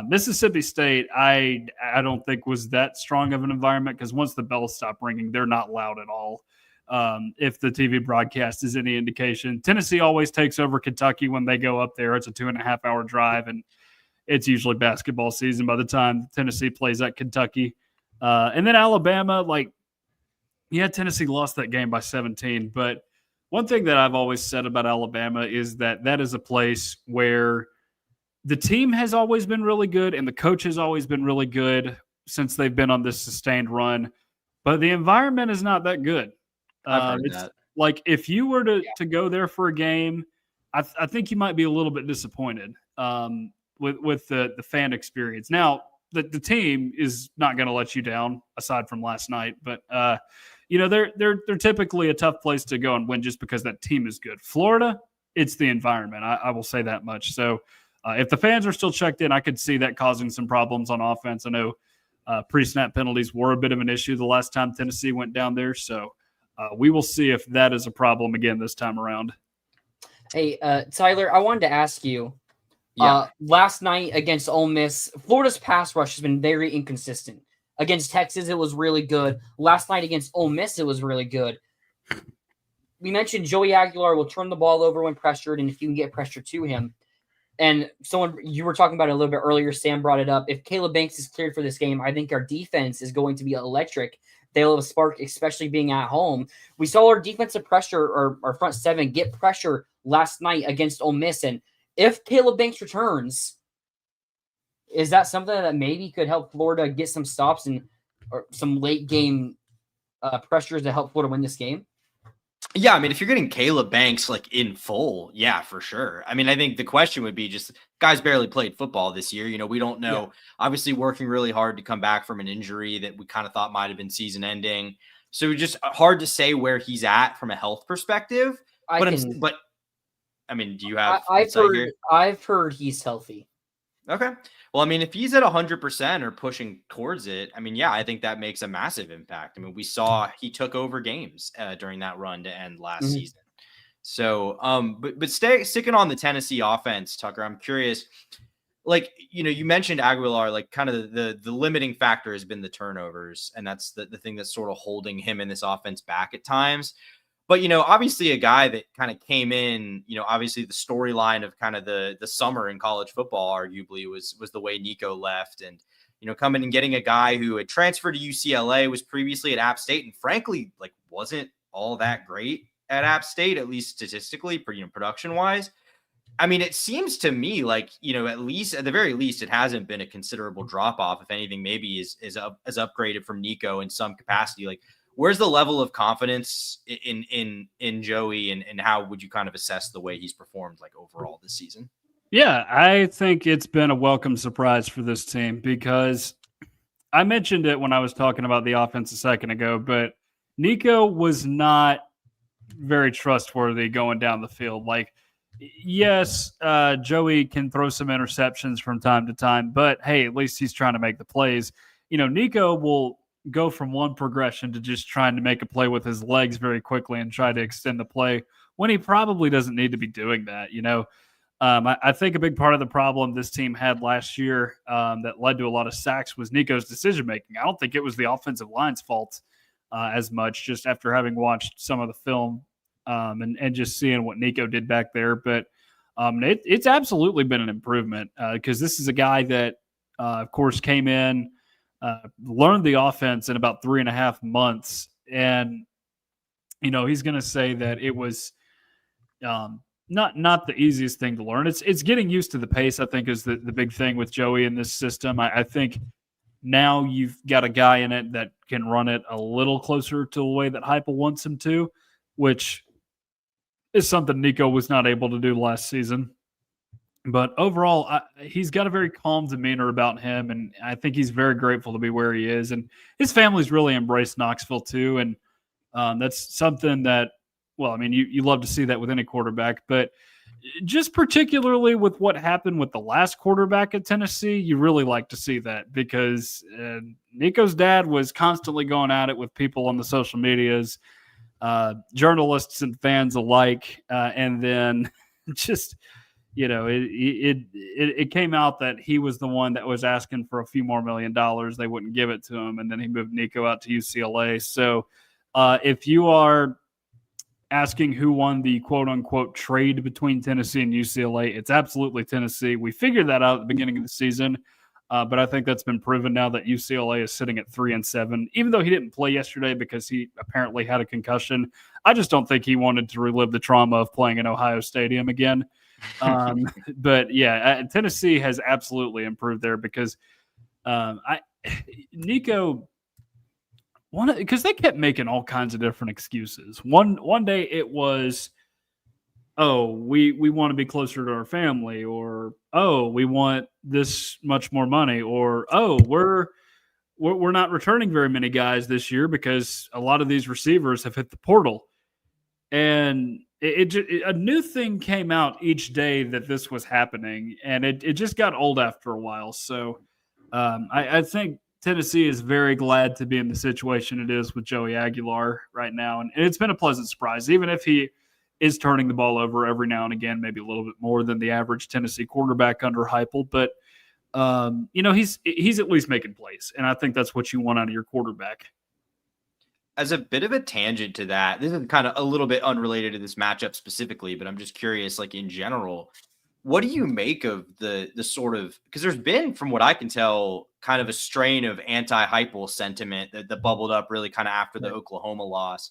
Mississippi State, I don't think was that strong of an environment because once the bells stop ringing, they're not loud at all. If the TV broadcast is any indication, Tennessee always takes over Kentucky when they go up there. It's a 2.5-hour drive, and it's usually basketball season by the time Tennessee plays at Kentucky. And then Alabama, Tennessee lost that game by 17. But one thing that I've always said about Alabama is that is a place where the team has always been really good and the coach has always been really good since they've been on this sustained run. But the environment is not that good. I've heard that. Like if you were to go there for a game, I think you might be a little bit disappointed with the fan experience. Now, the team is not going to let you down aside from last night, but they're typically a tough place to go and win just because that team is good. Florida, it's the environment. I will say that much. So if the fans are still checked in, I could see that causing some problems on offense. I know pre-snap penalties were a bit of an issue the last time Tennessee went down there. So we will see if that is a problem again this time around. Hey, Tyler, I wanted to ask you, last night against Ole Miss, Florida's pass rush has been very inconsistent. Against Texas, it was really good. Last night against Ole Miss, it was really good. We mentioned Joey Aguilar will turn the ball over when pressured, and if you can get pressure to him. And you were talking about it a little bit earlier, Sam brought it up. If Caleb Banks is cleared for this game, I think our defense is going to be electric. They'll have a spark, especially being at home. We saw our defensive pressure, or our front seven, get pressure last night against Ole Miss. And if Caleb Banks returns, is that something that maybe could help Florida get some stops or some late game pressures to help Florida win this game? Yeah, I mean, if you're getting Caleb Banks in full, yeah, for sure. I mean, I think the question would be just guys barely played football this year. We don't know. Yeah. Obviously, working really hard to come back from an injury that we kind of thought might have been season ending. So just hard to say where he's at from a health perspective. But I mean, do you have? I've heard he's healthy. Okay. Well, I mean, if he's at 100% or pushing towards it, I mean, yeah, I think that makes a massive impact. I mean, we saw he took over games during that run to end last season. So, but sticking on the Tennessee offense, Tucker, I'm curious, you mentioned Aguilar, kind of the limiting factor has been the turnovers. And that's the thing that's sort of holding him in this offense back at times. But, obviously a guy that kind of came in, obviously the storyline of kind of the summer in college football, arguably was the way Nico left and, coming and getting a guy who had transferred to UCLA, was previously at App State and frankly, wasn't all that great at App State, at least statistically, production wise. I mean, it seems to me at least at the very least, it hasn't been a considerable drop off. If anything, maybe is upgraded from Nico in some capacity. Where's the level of confidence in Joey and how would you kind of assess the way he's performed overall this season? Yeah, I think it's been a welcome surprise for this team because I mentioned it when I was talking about the offense a second ago, but Nico was not very trustworthy going down the field. Yes, Joey can throw some interceptions from time to time, but hey, at least he's trying to make the plays. Nico will go from one progression to just trying to make a play with his legs very quickly and try to extend the play when he probably doesn't need to be doing that. I think a big part of the problem this team had last year that led to a lot of sacks was Nico's decision-making. I don't think it was the offensive line's fault as much, just after having watched some of the film and just seeing what Nico did back there. But it's absolutely been an improvement because this is a guy that, of course, came in, learned the offense in about 3.5 months. And, he's going to say that it was not the easiest thing to learn. It's getting used to the pace, I think, is the big thing with Joey in this system. I think now you've got a guy in it that can run it a little closer to the way that Heupel wants him to, which is something Nico was not able to do last season. But overall, he's got a very calm demeanor about him, and I think he's very grateful to be where he is. And his family's really embraced Knoxville too, and that's something that well, I mean, you love to see that with any quarterback, but just particularly with what happened with the last quarterback at Tennessee, you really like to see that because Nico's dad was constantly going at it with people on the social medias, journalists and fans alike, and then just it came out that he was the one that was asking for a few more $1 million. They wouldn't give it to him, and then he moved Nico out to UCLA. So if you are asking who won the quote-unquote trade between Tennessee and UCLA, it's absolutely Tennessee. We figured that out at the beginning of the season, but I think that's been proven now that UCLA is sitting at 3-7. Even though he didn't play yesterday because he apparently had a concussion, I just don't think he wanted to relive the trauma of playing in Ohio Stadium again. But yeah, Tennessee has absolutely improved there because Nico, because they kept making all kinds of different excuses. One day it was, oh, we want to be closer to our family, or oh, we want this much more money, or oh, we're not returning very many guys this year because a lot of these receivers have hit the portal. And a new thing came out each day that this was happening, and it just got old after a while. So I think Tennessee is very glad to be in the situation it is with Joey Aguilar right now. And it's been a pleasant surprise, even if he is turning the ball over every now and again, maybe a little bit more than the average Tennessee quarterback under Heupel. But, he's at least making plays. And I think that's what you want out of your quarterback. As a bit of a tangent to that, this is kind of a little bit unrelated to this matchup specifically, but I'm just curious, like in general, what do you make of the sort of, because there's been, from what I can tell, kind of a strain of anti-Heupel sentiment that bubbled up really kind of after the Oklahoma loss.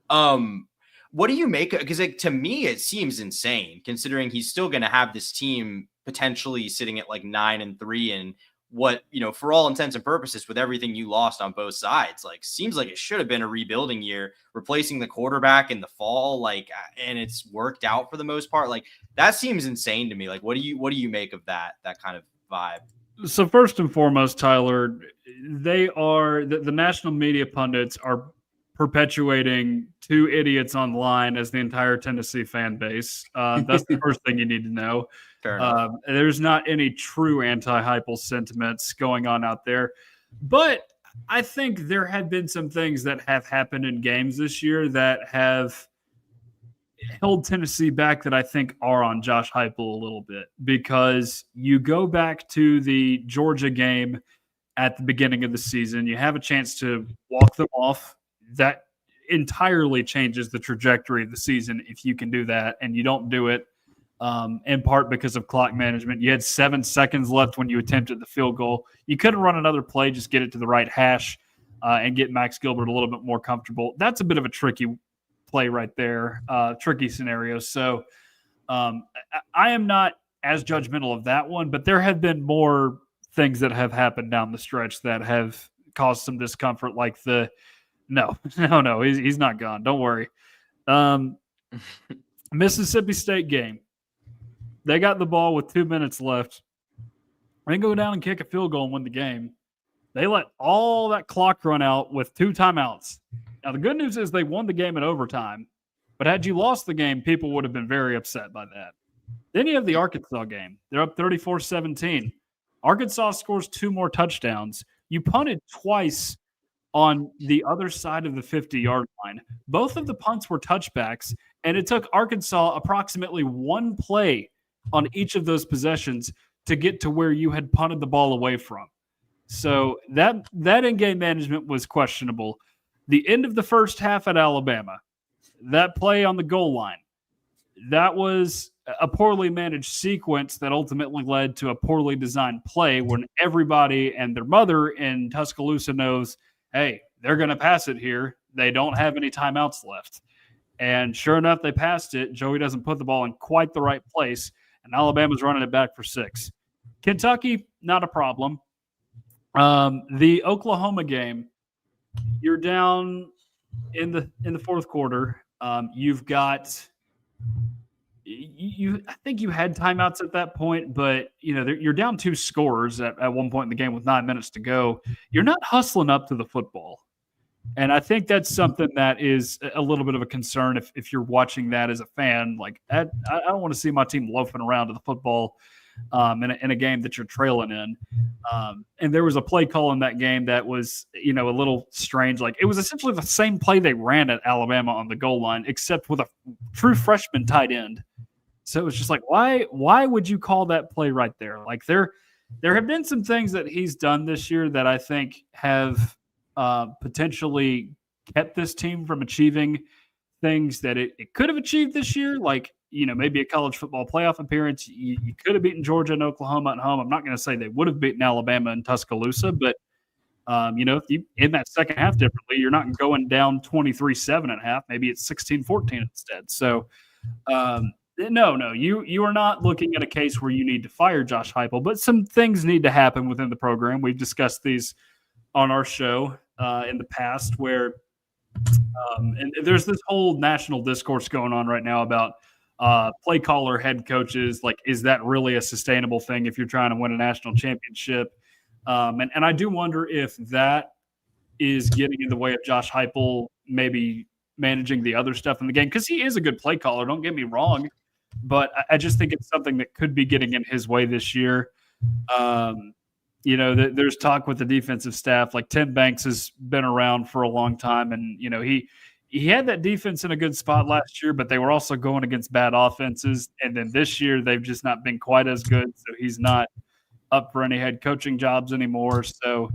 What do you make? Because to me, it seems insane considering he's still going to have this team potentially sitting at like 9-3 and what, for all intents and purposes, with everything you lost on both sides, like seems like it should have been a rebuilding year, replacing the quarterback in the fall, and it's worked out for the most part. Like that seems insane to me. Like, what do you make of that kind of vibe? So first and foremost, Tyler, they are the national media pundits are perpetuating two idiots online as the entire Tennessee fan base. That's the first thing you need to know. There's not any true anti-Heupel sentiments going on out there. But I think there have been some things that have happened in games this year that have held Tennessee back that I think are on Josh Heupel a little bit. Because you go back to the Georgia game at the beginning of the season, you have a chance to walk them off. That entirely changes the trajectory of the season if you can do that, and you don't do it in part because of clock management. You had 7 seconds left when you attempted the field goal. You couldn't run another play, just get it to the right hash and get Max Gilbert a little bit more comfortable. That's a bit of a tricky play right there, tricky scenario. So I am not as judgmental of that one, but there have been more things that have happened down the stretch that have caused some discomfort, like No, he's not gone. Don't worry. Mississippi State game. They got the ball with 2 minutes left. They go down and kick a field goal and win the game. They let all that clock run out with 2 timeouts. Now, the good news is they won the game in overtime. But had you lost the game, people would have been very upset by that. Then you have the Arkansas game. They're up 34-17. Arkansas scores 2 more touchdowns. You punted twice on the other side of the 50-yard line. Both of the punts were touchbacks, and it took Arkansas approximately 1 play on each of those possessions to get to where you had punted the ball away from. So that in-game management was questionable. The end of the first half at Alabama, that play on the goal line, that was a poorly managed sequence that ultimately led to a poorly designed play when everybody and their mother in Tuscaloosa knows, hey, they're going to pass it here. They don't have any timeouts left. And sure enough, they passed it. Joey doesn't put the ball in quite the right place, and Alabama's running it back for 6. Kentucky, not a problem. The Oklahoma game, you're down in the fourth quarter. You've got I think you had timeouts at that point, but you're down 2 scores at one point in the game with 9 minutes to go. You're not hustling up to the football. And I think that's something that is a little bit of a concern if you're watching that as a fan. Like, I don't want to see my team loafing around to the football in a game that you're trailing in. And there was a play call in that game that was, a little strange. Like, it was essentially the same play they ran at Alabama on the goal line, except with a true freshman tight end. So it was just like, why would you call that play right there? Like, there have been some things that he's done this year that I think have potentially kept this team from achieving things that it could have achieved this year, like, maybe a college football playoff appearance. You could have beaten Georgia and Oklahoma at home. I'm not going to say they would have beaten Alabama and Tuscaloosa, but, if you in that second half differently, you're not going down 23-7 at half. Maybe it's 16-14 instead. So, no, you are not looking at a case where you need to fire Josh Heupel, but some things need to happen within the program. We've discussed these on our show in the past where and there's this whole national discourse going on right now about play caller head coaches. Like, is that really a sustainable thing if you're trying to win a national championship? And I do wonder if that is getting in the way of Josh Heupel maybe managing the other stuff in the game, because he is a good play caller, don't get me wrong, but I just think it's something that could be getting in his way this year. There's talk with the defensive staff. Like, Tim Banks has been around for a long time, and he had that defense in a good spot last year, but they were also going against bad offenses. And then this year they've just not been quite as good. So he's not up for any head coaching jobs anymore. So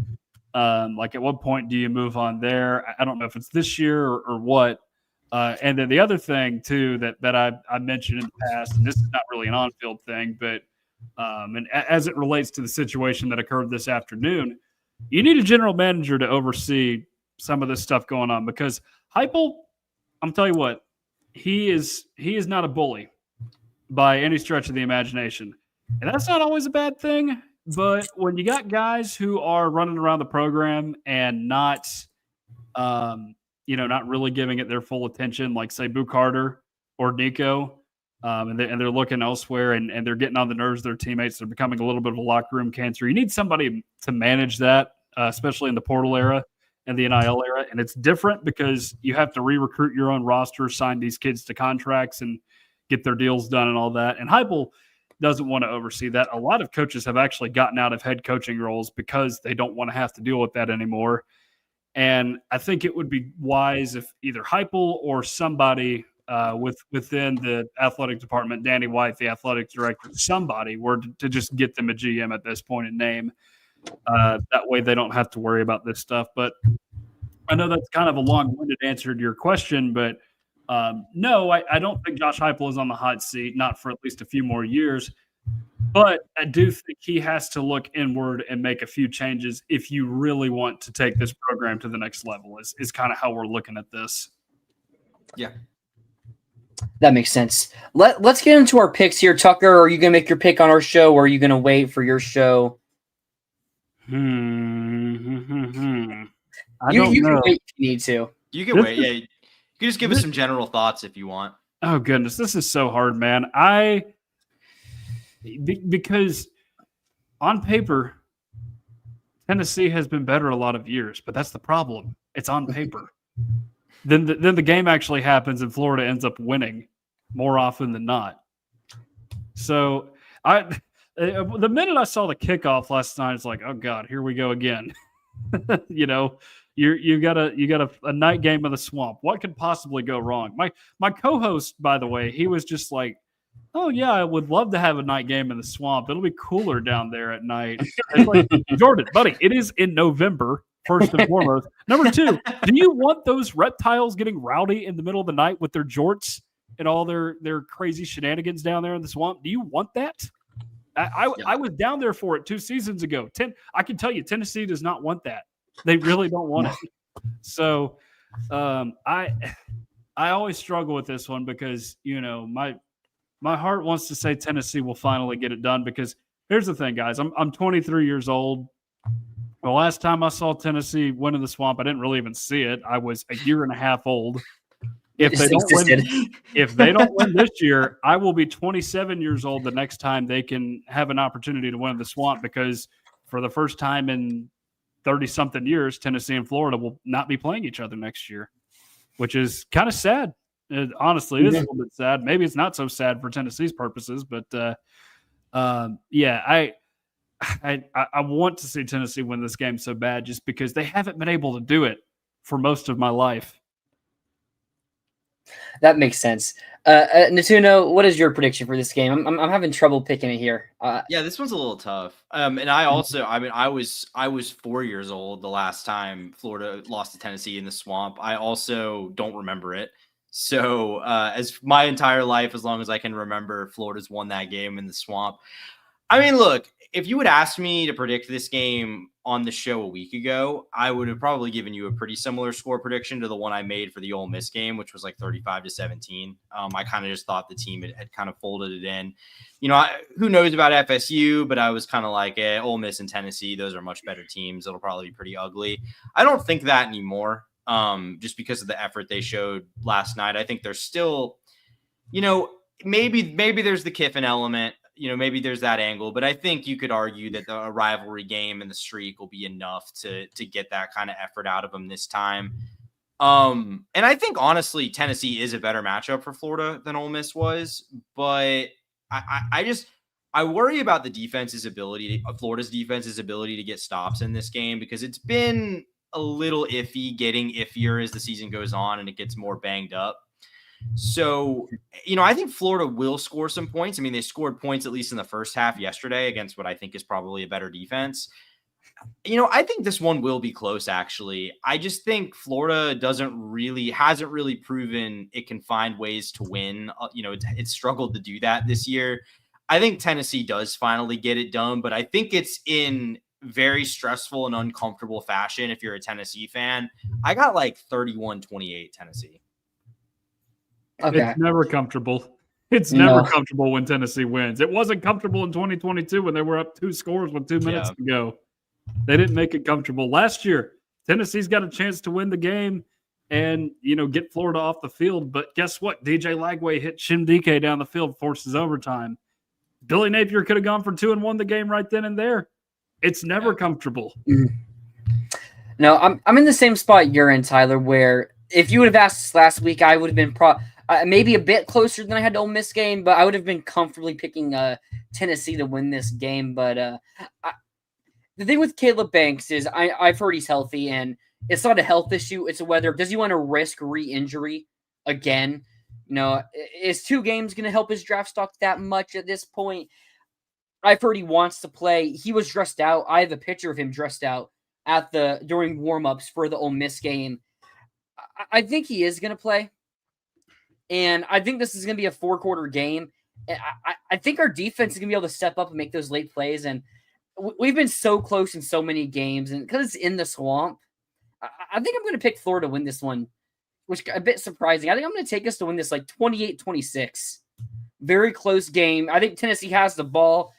like, at what point do you move on there? I don't know if it's this year or what. And then the other thing too, that I mentioned in the past, and this is not really an on-field thing, but and as it relates to the situation that occurred this afternoon, you need a general manager to oversee some of this stuff going on, because Heupel, I'm telling you what, he is not a bully by any stretch of the imagination. And that's not always a bad thing, but when you got guys who are running around the program and not not really giving it their full attention, like, say, Boo Carter or Nico, and they're looking elsewhere, and they're getting on the nerves of their teammates. They're becoming a little bit of a locker room cancer. You need somebody to manage that, especially in the portal era and the NIL era. And it's different because you have to re-recruit your own roster, sign these kids to contracts, and get their deals done and all that. And Heupel doesn't want to oversee that. A lot of coaches have actually gotten out of head coaching roles because they don't want to have to deal with that anymore. And I think it would be wise if either Heupel or somebody within the athletic department, Danny White, the athletic director, somebody were to just get them a GM at this point in name. That way they don't have to worry about this stuff. But I know that's kind of a long-winded answer to your question, but no, I don't think Josh Heupel is on the hot seat, not for at least a few more years. But I do think he has to look inward and make a few changes if you really want to take this program to the next level, is kind of how we're looking at this. Yeah. That makes sense. Let's get into our picks here. Tucker, are you going to make your pick on our show, or are you going to wait for your show? I don't You know. can wait if you need to. You can wait. Yeah. You can just give us some general thoughts if you want. Oh, goodness. This is so hard, man. Because on paper, Tennessee has been better a lot of years, but that's the problem. It's on paper. Then the game actually happens and Florida ends up winning more often than not. So the minute I saw the kickoff last night, it's like, oh God, here we go again. You got a night game in the swamp. What could possibly go wrong? My co-host, by the way, he was just like, oh yeah, I would love to have a night game in the swamp. It'll be cooler down there at night. It's like, Jordan, buddy, it is in November, first and foremost. Number two, do you want those reptiles getting rowdy in the middle of the night with their jorts and all their crazy shenanigans down there in the swamp? Do you want that? I was down there for it 2 seasons ago. I can tell you, Tennessee does not want that. They really don't want it. So I always struggle with this one because, my heart wants to say Tennessee will finally get it done, because here's the thing, guys. I'm 23 years old. The last time I saw Tennessee win in the swamp, I didn't really even see it. I was a year and a half old. If they don't win this year, I will be 27 years old the next time they can have an opportunity to win the swamp, because for the first time in 30-something years, Tennessee and Florida will not be playing each other next year, which is kind of sad. Honestly, it is a little bit sad. Maybe it's not so sad for Tennessee's purposes, but I want to see Tennessee win this game so bad just because they haven't been able to do it for most of my life. That makes sense. Natuno, what is your prediction for this game? I'm having trouble picking it here. Yeah, this one's a little tough. And I also, I was 4 years old the last time Florida lost to Tennessee in the Swamp. I also don't remember it. So as my entire life, as long as I can remember, Florida's won that game in the Swamp. I mean, look, if you would ask me to predict this game on the show a week ago, I would have probably given you a pretty similar score prediction to the one I made for the Ole Miss game, which was like 35-17. I kind of just thought the team had kind of folded it in. You know, who knows about FSU, but I was kind of like, Ole Miss and Tennessee, those are much better teams. It'll probably be pretty ugly. I don't think that anymore, just because of the effort they showed last night. I think they're still, you know, maybe there's the Kiffin element. You know, maybe there's that angle, but I think you could argue that a rivalry game and the streak will be enough to get that kind of effort out of them this time. And I think honestly, Tennessee is a better matchup for Florida than Ole Miss was, but I worry about the Florida's defense's ability to get stops in this game, because it's been a little iffy, getting iffier as the season goes on and it gets more banged up. So, you know, I think Florida will score some points. I mean, they scored points at least in the first half yesterday against what I think is probably a better defense. You know, I think this one will be close, actually. I just think Florida hasn't really proven it can find ways to win. You know, it's struggled to do that this year. I think Tennessee does finally get it done, but I think it's in very stressful and uncomfortable fashion if you're a Tennessee fan. I got like 31-28 Tennessee. Okay. It's never comfortable. It's never comfortable when Tennessee wins. It wasn't comfortable in 2022 when they were up 2 scores with 2 minutes to go. They didn't make it comfortable. Last year, Tennessee's got a chance to win the game and, you know, get Florida off the field. But guess what? DJ Lagway hit Shimdike down the field, forces overtime. Billy Napier could have gone for 2 and won the game right then and there. It's never comfortable. No, I'm in the same spot you're in, Tyler, where if you would have asked us last week, I would have been maybe a bit closer than I had to Ole Miss game, but I would have been comfortably picking Tennessee to win this game. But the thing with Caleb Banks is I've heard he's healthy, and it's not a health issue. It's whether does he want to risk re-injury again. You know, is 2 games going to help his draft stock that much at this point? I've heard he wants to play. He was dressed out. I have a picture of him dressed out during warm-ups for the Ole Miss game. I think he is going to play. And I think this is going to be a 4-quarter game. I think our defense is going to be able to step up and make those late plays. And we've been so close in so many games. And because it's in the Swamp, I think I'm going to pick Florida to win this one, which is a bit surprising. I think I'm going to take us to win this like 28-26. Very close game. I think Tennessee has the ball.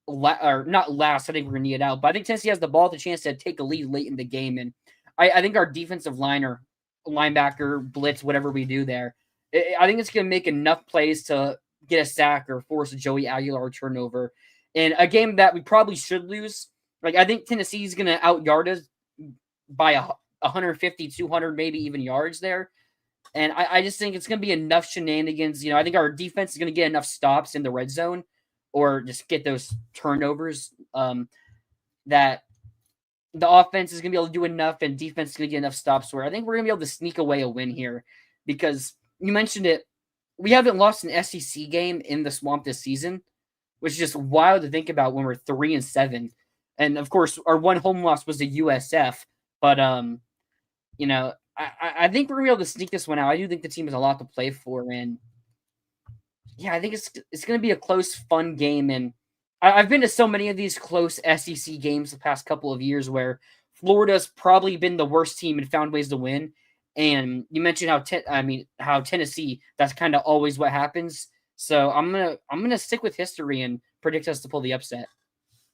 Or not last. I think we're going to need it out. But I think Tennessee has the ball, the chance to take a lead late in the game. And I think our defensive line or linebacker, blitz, whatever we do there, I think it's going to make enough plays to get a sack or force a Joey Aguilar turnover. In a game that we probably should lose, like I think Tennessee is going to out-yard us by 150, 200, maybe even yards there. And I just think it's going to be enough shenanigans. You know, I think our defense is going to get enough stops in the red zone or just get those turnovers that the offense is going to be able to do enough and defense is going to get enough stops where I think we're going to be able to sneak away a win here because you mentioned it. We haven't lost an SEC game in the Swamp this season, which is just wild to think about when we're 3-7. And of course, our one home loss was the USF. But, you know, I think we're going to be able to sneak this one out. I do think the team has a lot to play for. And yeah, I think it's going to be a close, fun game. And I've been to so many of these close SEC games the past couple of years where Florida's probably been the worst team and found ways to win. And you mentioned how Tennessee, that's kind of always what happens. So I'm gonna stick with history and predict us to pull the upset.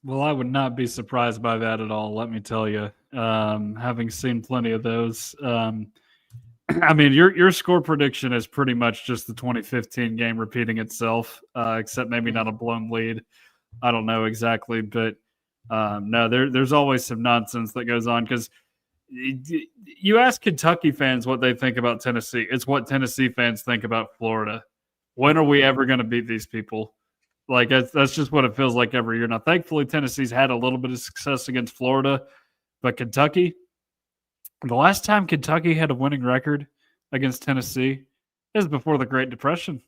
Well, I would not be surprised by that at all. Let me tell you, having seen plenty of those. I mean, your score prediction is pretty much just the 2015 game repeating itself, except maybe not a blown lead. I don't know exactly, but No, there's always some nonsense that goes on because you ask Kentucky fans what they think about Tennessee. It's what Tennessee fans think about Florida. When are we ever going to beat these people? Like that's just what it feels like every year. Now, thankfully, Tennessee's had a little bit of success against Florida, but Kentucky, the last time Kentucky had a winning record against Tennessee is before the Great Depression.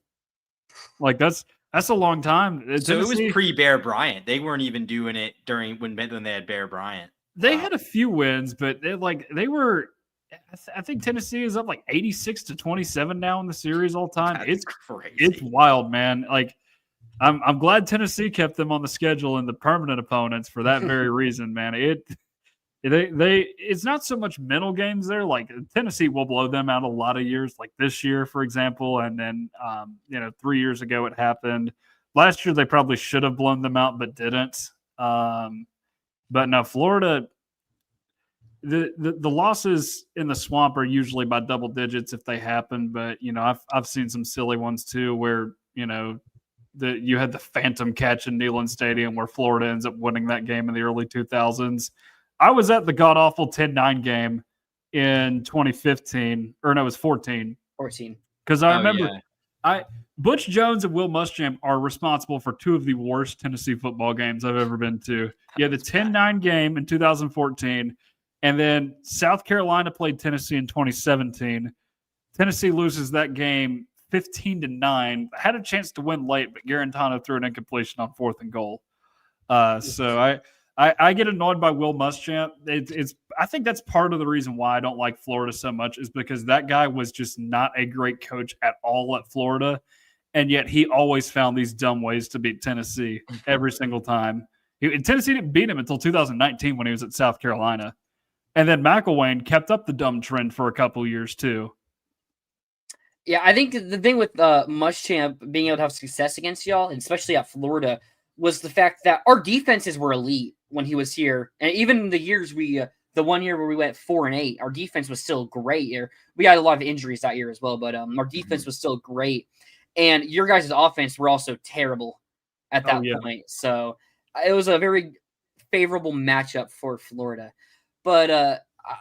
Like that's a long time. So it was pre-Bear Bryant. They weren't even doing it during when they had Bear Bryant. They had a few wins, but they were. I think Tennessee is up like 86-27 now in the series all time. That's crazy. It's wild, man. Like I'm glad Tennessee kept them on the schedule and the permanent opponents for that very reason, man. It's not so much mental games there. Like Tennessee will blow them out a lot of years, like this year, for example, and then 3 years ago it happened. Last year they probably should have blown them out, but didn't. But now Florida, the losses in the swamp are usually by double digits if they happen. But I've seen some silly ones too, where you had the phantom catch in Neyland Stadium where Florida ends up winning that game in the early 2000s. I was at the god awful 10-9 game in 2015, or no, it was 14. Because I remember Butch Jones and Will Muschamp are responsible for two of the worst Tennessee football games I've ever been to. Yeah, the 10-9 game in 2014, and then South Carolina played Tennessee in 2017. Tennessee loses that game 15-9. Had a chance to win late, but Garantano threw an incompletion on 4th and goal. So I get annoyed by Will Muschamp. I think that's part of the reason why I don't like Florida so much is because that guy was just not a great coach at all at Florida, and yet he always found these dumb ways to beat Tennessee every single time. Tennessee didn't beat him until 2019 when he was at South Carolina, and then McElwain kept up the dumb trend for a couple years too. Yeah, I think the thing with Muschamp being able to have success against y'all, and especially at Florida, was the fact that our defenses were elite when he was here. And even the years the 1 year where we went 4-8, our defense was still great here. We had a lot of injuries that year as well, but our defense was still great. And your guys' offense were also terrible at that point. So it was a very favorable matchup for Florida. But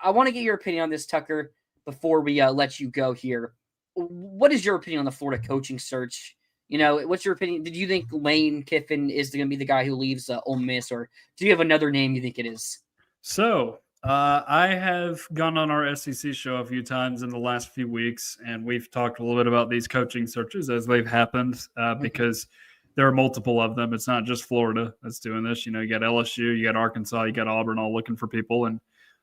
I want to get your opinion on this, Tucker, before we let you go here. What is your opinion on the Florida coaching search? What's your opinion? Did you think Lane Kiffin is going to be the guy who leaves Ole Miss, or do you have another name you think it is? So I have gone on our SEC show a few times in the last few weeks, and we've talked a little bit about these coaching searches as they've happened because there are multiple of them. It's not just Florida that's doing this. You got LSU, you got Arkansas, you got Auburn all looking for people, and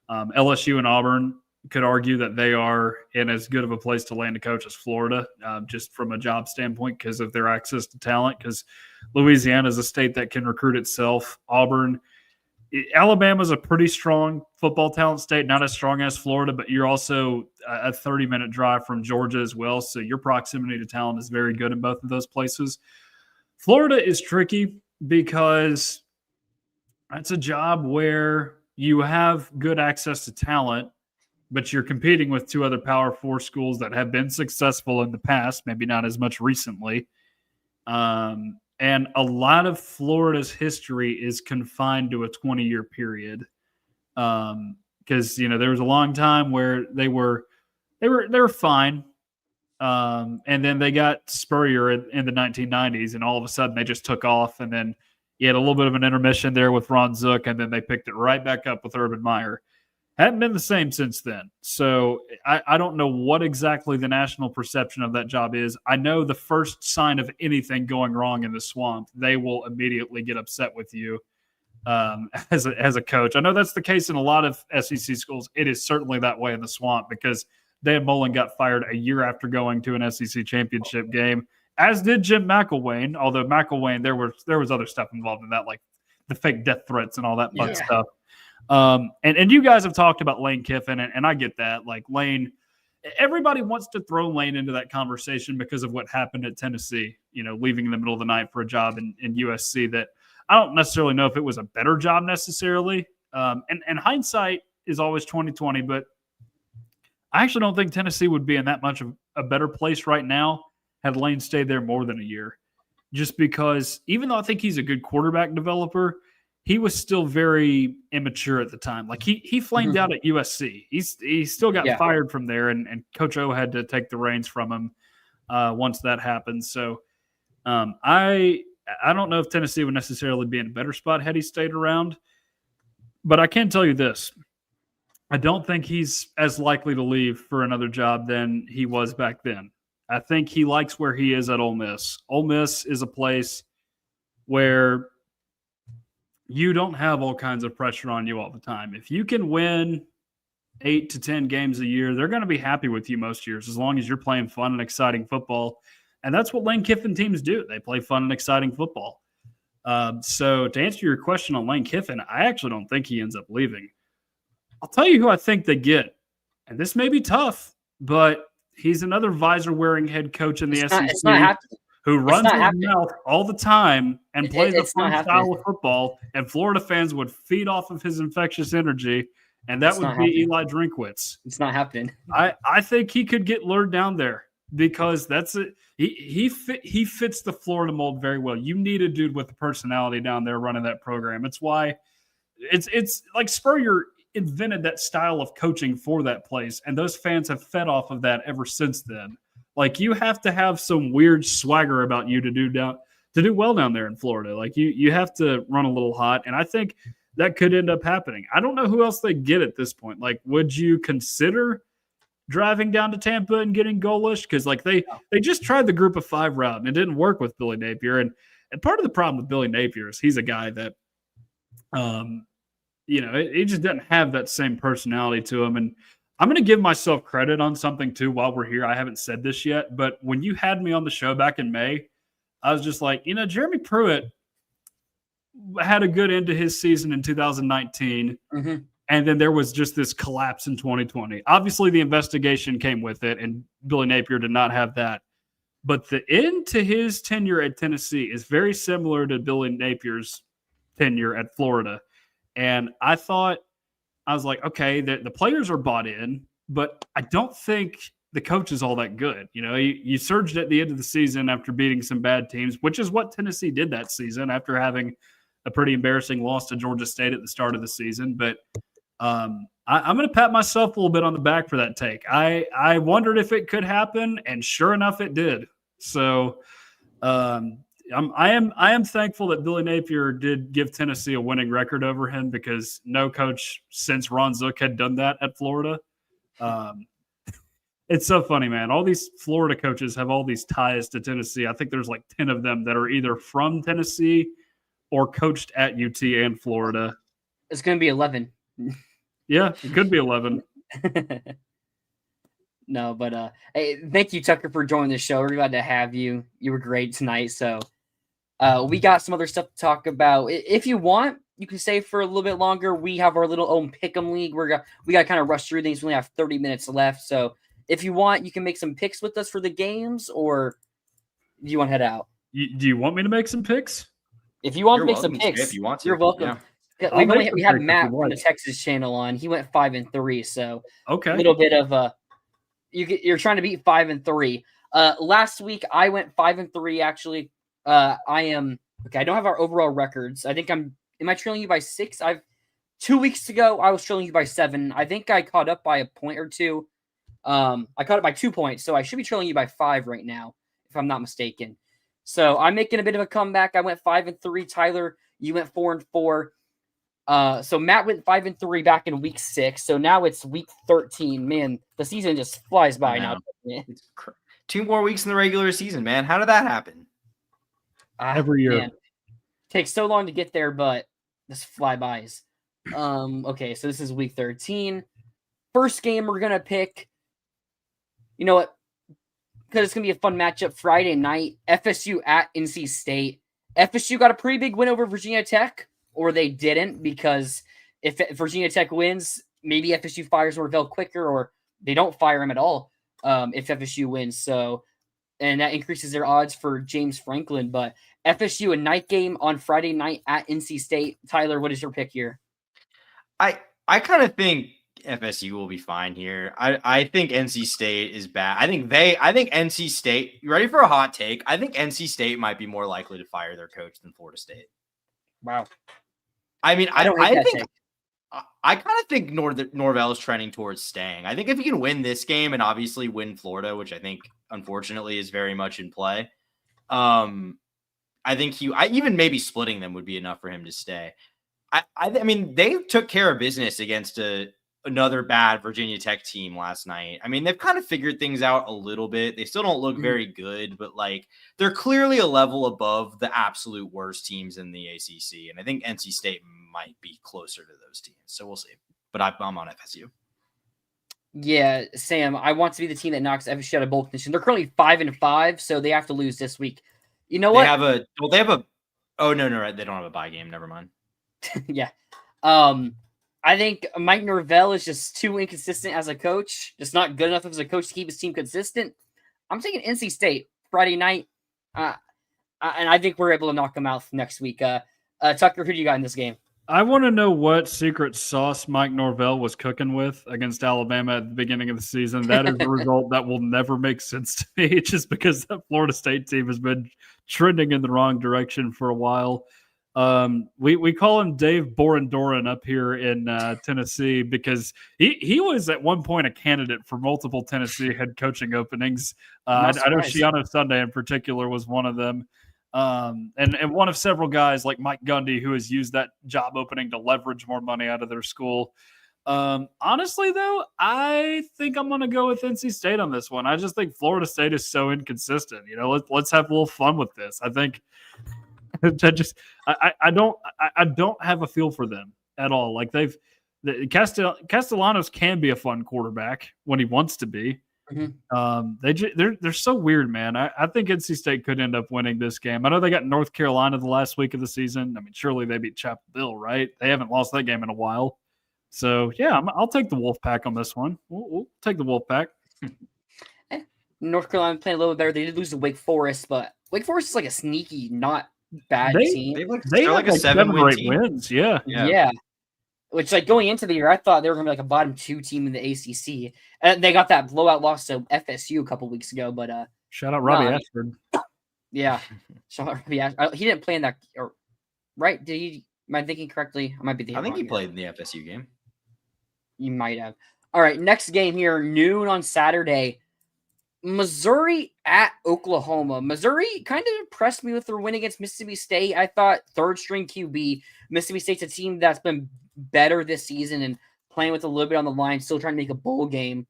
LSU and Auburn could argue that they are in as good of a place to land a coach as Florida, just from a job standpoint because of their access to talent, because Louisiana is a state that can recruit itself. Alabama is a pretty strong football talent state, not as strong as Florida, but you're also a 30-minute drive from Georgia as well, so your proximity to talent is very good in both of those places. Florida is tricky because it's a job where you have good access to talent, but you're competing with two other Power 4 schools that have been successful in the past, maybe not as much recently. And a lot of Florida's history is confined to a 20-year period. Because, there was a long time where they were fine. And then they got Spurrier in the 1990s, and all of a sudden they just took off. And then you had a little bit of an intermission there with Ron Zook, and then they picked it right back up with Urban Meyer. Hadn't been the same since then. So I don't know what exactly the national perception of that job is. I know the first sign of anything going wrong in the swamp, they will immediately get upset with you as a coach. I know that's the case in a lot of SEC schools. It is certainly that way in the swamp because Dan Mullen got fired a year after going to an SEC championship game, as did Jim McElwain. Although McElwain, there was other stuff involved in that, like the fake death threats and all that fun stuff. And you guys have talked about Lane Kiffin, and I get that. Like Lane, everybody wants to throw Lane into that conversation because of what happened at Tennessee, leaving in the middle of the night for a job in USC that I don't necessarily know if it was a better job necessarily. And hindsight is always 20/20, but I actually don't think Tennessee would be in that much of a better place right now had Lane stayed there more than a year. Just because even though I think he's a good quarterback developer, he was still very immature at the time. Like he flamed out at USC. He still got fired from there, and Coach O had to take the reins from him once that happened. So I don't know if Tennessee would necessarily be in a better spot had he stayed around, but I can tell you this. I don't think he's as likely to leave for another job than he was back then. I think he likes where he is at Ole Miss. Ole Miss is a place where you don't have all kinds of pressure on you all the time. If you can win 8 to 10 games a year, they're going to be happy with you most years as long as you're playing fun and exciting football. And that's what Lane Kiffin teams do. They play fun and exciting football. So to answer your question on Lane Kiffin, I actually don't think he ends up leaving. I'll tell you who I think they get. And this may be tough, but he's another visor-wearing head coach in the SEC who runs his mouth all the time and plays a fun style of football, and Florida fans would feed off of his infectious energy, and that would be Eli Drinkwitz. It's not happening. I think he could get lured down there because that's it. He fits the Florida mold very well. You need a dude with a personality down there running that program. It's why it's like Spurrier invented that style of coaching for that place, and those fans have fed off of that ever since then. Like, you have to have some weird swagger about you to do well down there in Florida. Like, you have to run a little hot, and I think that could end up happening. I don't know who else they get at this point. Like, would you consider driving down to Tampa and getting goalish? Because like they just tried the group of 5 route, and it didn't work with Billy Napier. And part of the problem with Billy Napier is he's a guy that he just doesn't have that same personality to him. And I'm going to give myself credit on something too while we're here. I haven't said this yet, but when you had me on the show back in May, I was just like, Jeremy Pruitt had a good end to his season in 2019. Mm-hmm. And then there was just this collapse in 2020. Obviously, the investigation came with it, and Billy Napier did not have that. But the end to his tenure at Tennessee is very similar to Billy Napier's tenure at Florida. And I was like, okay, the players are bought in, but I don't think the coach is all that good. You surged at the end of the season after beating some bad teams, which is what Tennessee did that season after having a pretty embarrassing loss to Georgia State at the start of the season. But I'm going to pat myself a little bit on the back for that take. I wondered if it could happen, and sure enough, it did. So I am thankful that Billy Napier did give Tennessee a winning record over him, because no coach since Ron Zook had done that at Florida. It's so funny, man. All these Florida coaches have all these ties to Tennessee. I think there's like 10 of them that are either from Tennessee or coached at UT and Florida. It's going to be 11. Yeah, it could be 11. No, but hey, thank you, Tucker, for joining the show. We're glad to have you. You were great tonight. So we got some other stuff to talk about. If you want, you can stay for a little bit longer. We have our little own Pick'em League. We got to kind of rush through things. We only have 30 minutes left. So if you want, you can make some picks with us for the games, or do you want to head out? Do you want me to make some picks? If you want to make some picks, if you want to, you're welcome. Yeah. We had Matt from the Texas channel on. He went 5-3, so okay, a little bit of you're trying to beat 5-3. Last week I went 5-3. Actually, I am okay. I don't have our overall records. I think am I trailing you by 6? 2 weeks ago I was trailing you by 7. I think I caught up by a point or two. I caught up by 2 points, so I should be trailing you by 5 right now, if I'm not mistaken. So I'm making a bit of a comeback. I went 5-3. Tyler, you went 4-4. So Matt went 5-3 back in week 6. So now it's week 13. Man, the season just flies by now. 2 more weeks in the regular season, man. How did that happen? Every year. Man. Takes so long to get there, but this flybys. Okay, so this is week 13. First game we're gonna pick. You know what? Because it's gonna be a fun matchup Friday night. FSU at NC State. FSU got a pretty big win over Virginia Tech. Or they didn't, because if Virginia Tech wins, maybe FSU fires Norvell quicker, or they don't fire him at all if FSU wins. So, and that increases their odds for James Franklin. But FSU, a night game on Friday night at NC State. Tyler, what is your pick here? I kind of think FSU will be fine here. I think NC State is bad. I think NC State, you ready for a hot take? I think NC State might be more likely to fire their coach than Florida State. Wow. I mean, I don't hate I that think take. I kind of think Norvell is trending towards staying. I think if he can win this game and obviously win Florida, which I think unfortunately is very much in play, I think even maybe splitting them would be enough for him to stay. I mean, they took care of business against another bad Virginia Tech team last night. I mean, they've kind of figured things out a little bit. They still don't look very good, but like they're clearly a level above the absolute worst teams in the ACC. And I think NC State might be closer to those teams. So we'll see. But I'm on FSU. Yeah, Sam, I want to be the team that knocks FSU out of bowl contention. They're currently 5-5, so they have to lose this week. You know what? They have a. Oh no, right. They don't have a bye game. Never mind. Yeah. I think Mike Norvell is just too inconsistent as a coach. Just not good enough as a coach to keep his team consistent. I'm taking NC State Friday night, and I think we're able to knock them out next week. Tucker, who do you got in this game? I want to know what secret sauce Mike Norvell was cooking with against Alabama at the beginning of the season. That is a result that will never make sense to me, just because that Florida State team has been trending in the wrong direction for a while. We call him Dave Borendoran up here in Tennessee because he was at one point a candidate for multiple Tennessee head coaching openings. I know Shiano Sunday in particular was one of them. And one of several guys like Mike Gundy who has used that job opening to leverage more money out of their school. Honestly, though, I think I'm going to go with NC State on this one. I just think Florida State is so inconsistent. Let's have a little fun with this. I think I don't have a feel for them at all. Like Castellanos can be a fun quarterback when he wants to be. Mm-hmm. They're so weird, man. I think NC State could end up winning this game. I know they got North Carolina the last week of the season. I mean, surely they beat Chapel Hill, right? They haven't lost that game in a while. So yeah, I'll take the Wolfpack on this one. We'll take the Wolfpack. North Carolina playing a little bit better. They did lose to Wake Forest, but Wake Forest is like a sneaky, not bad team. They're like a 7 or 8 wins. Yeah. Which, like, going into the year, I thought they were going to be like a bottom 2 team in the ACC. And they got that blowout loss to FSU a couple weeks ago. But shout out Robbie Ashford. Yeah, shout out Robbie Ashford. He didn't play in that, right? Did he? Am I thinking correctly? I might be. I think he played in the FSU game. You might have. All right, next game here, noon on Saturday. Missouri at Oklahoma. Missouri kind of impressed me with their win against Mississippi State. I thought third string QB. Mississippi State's a team that's been better this season and playing with a little bit on the line, still trying to make a bowl game.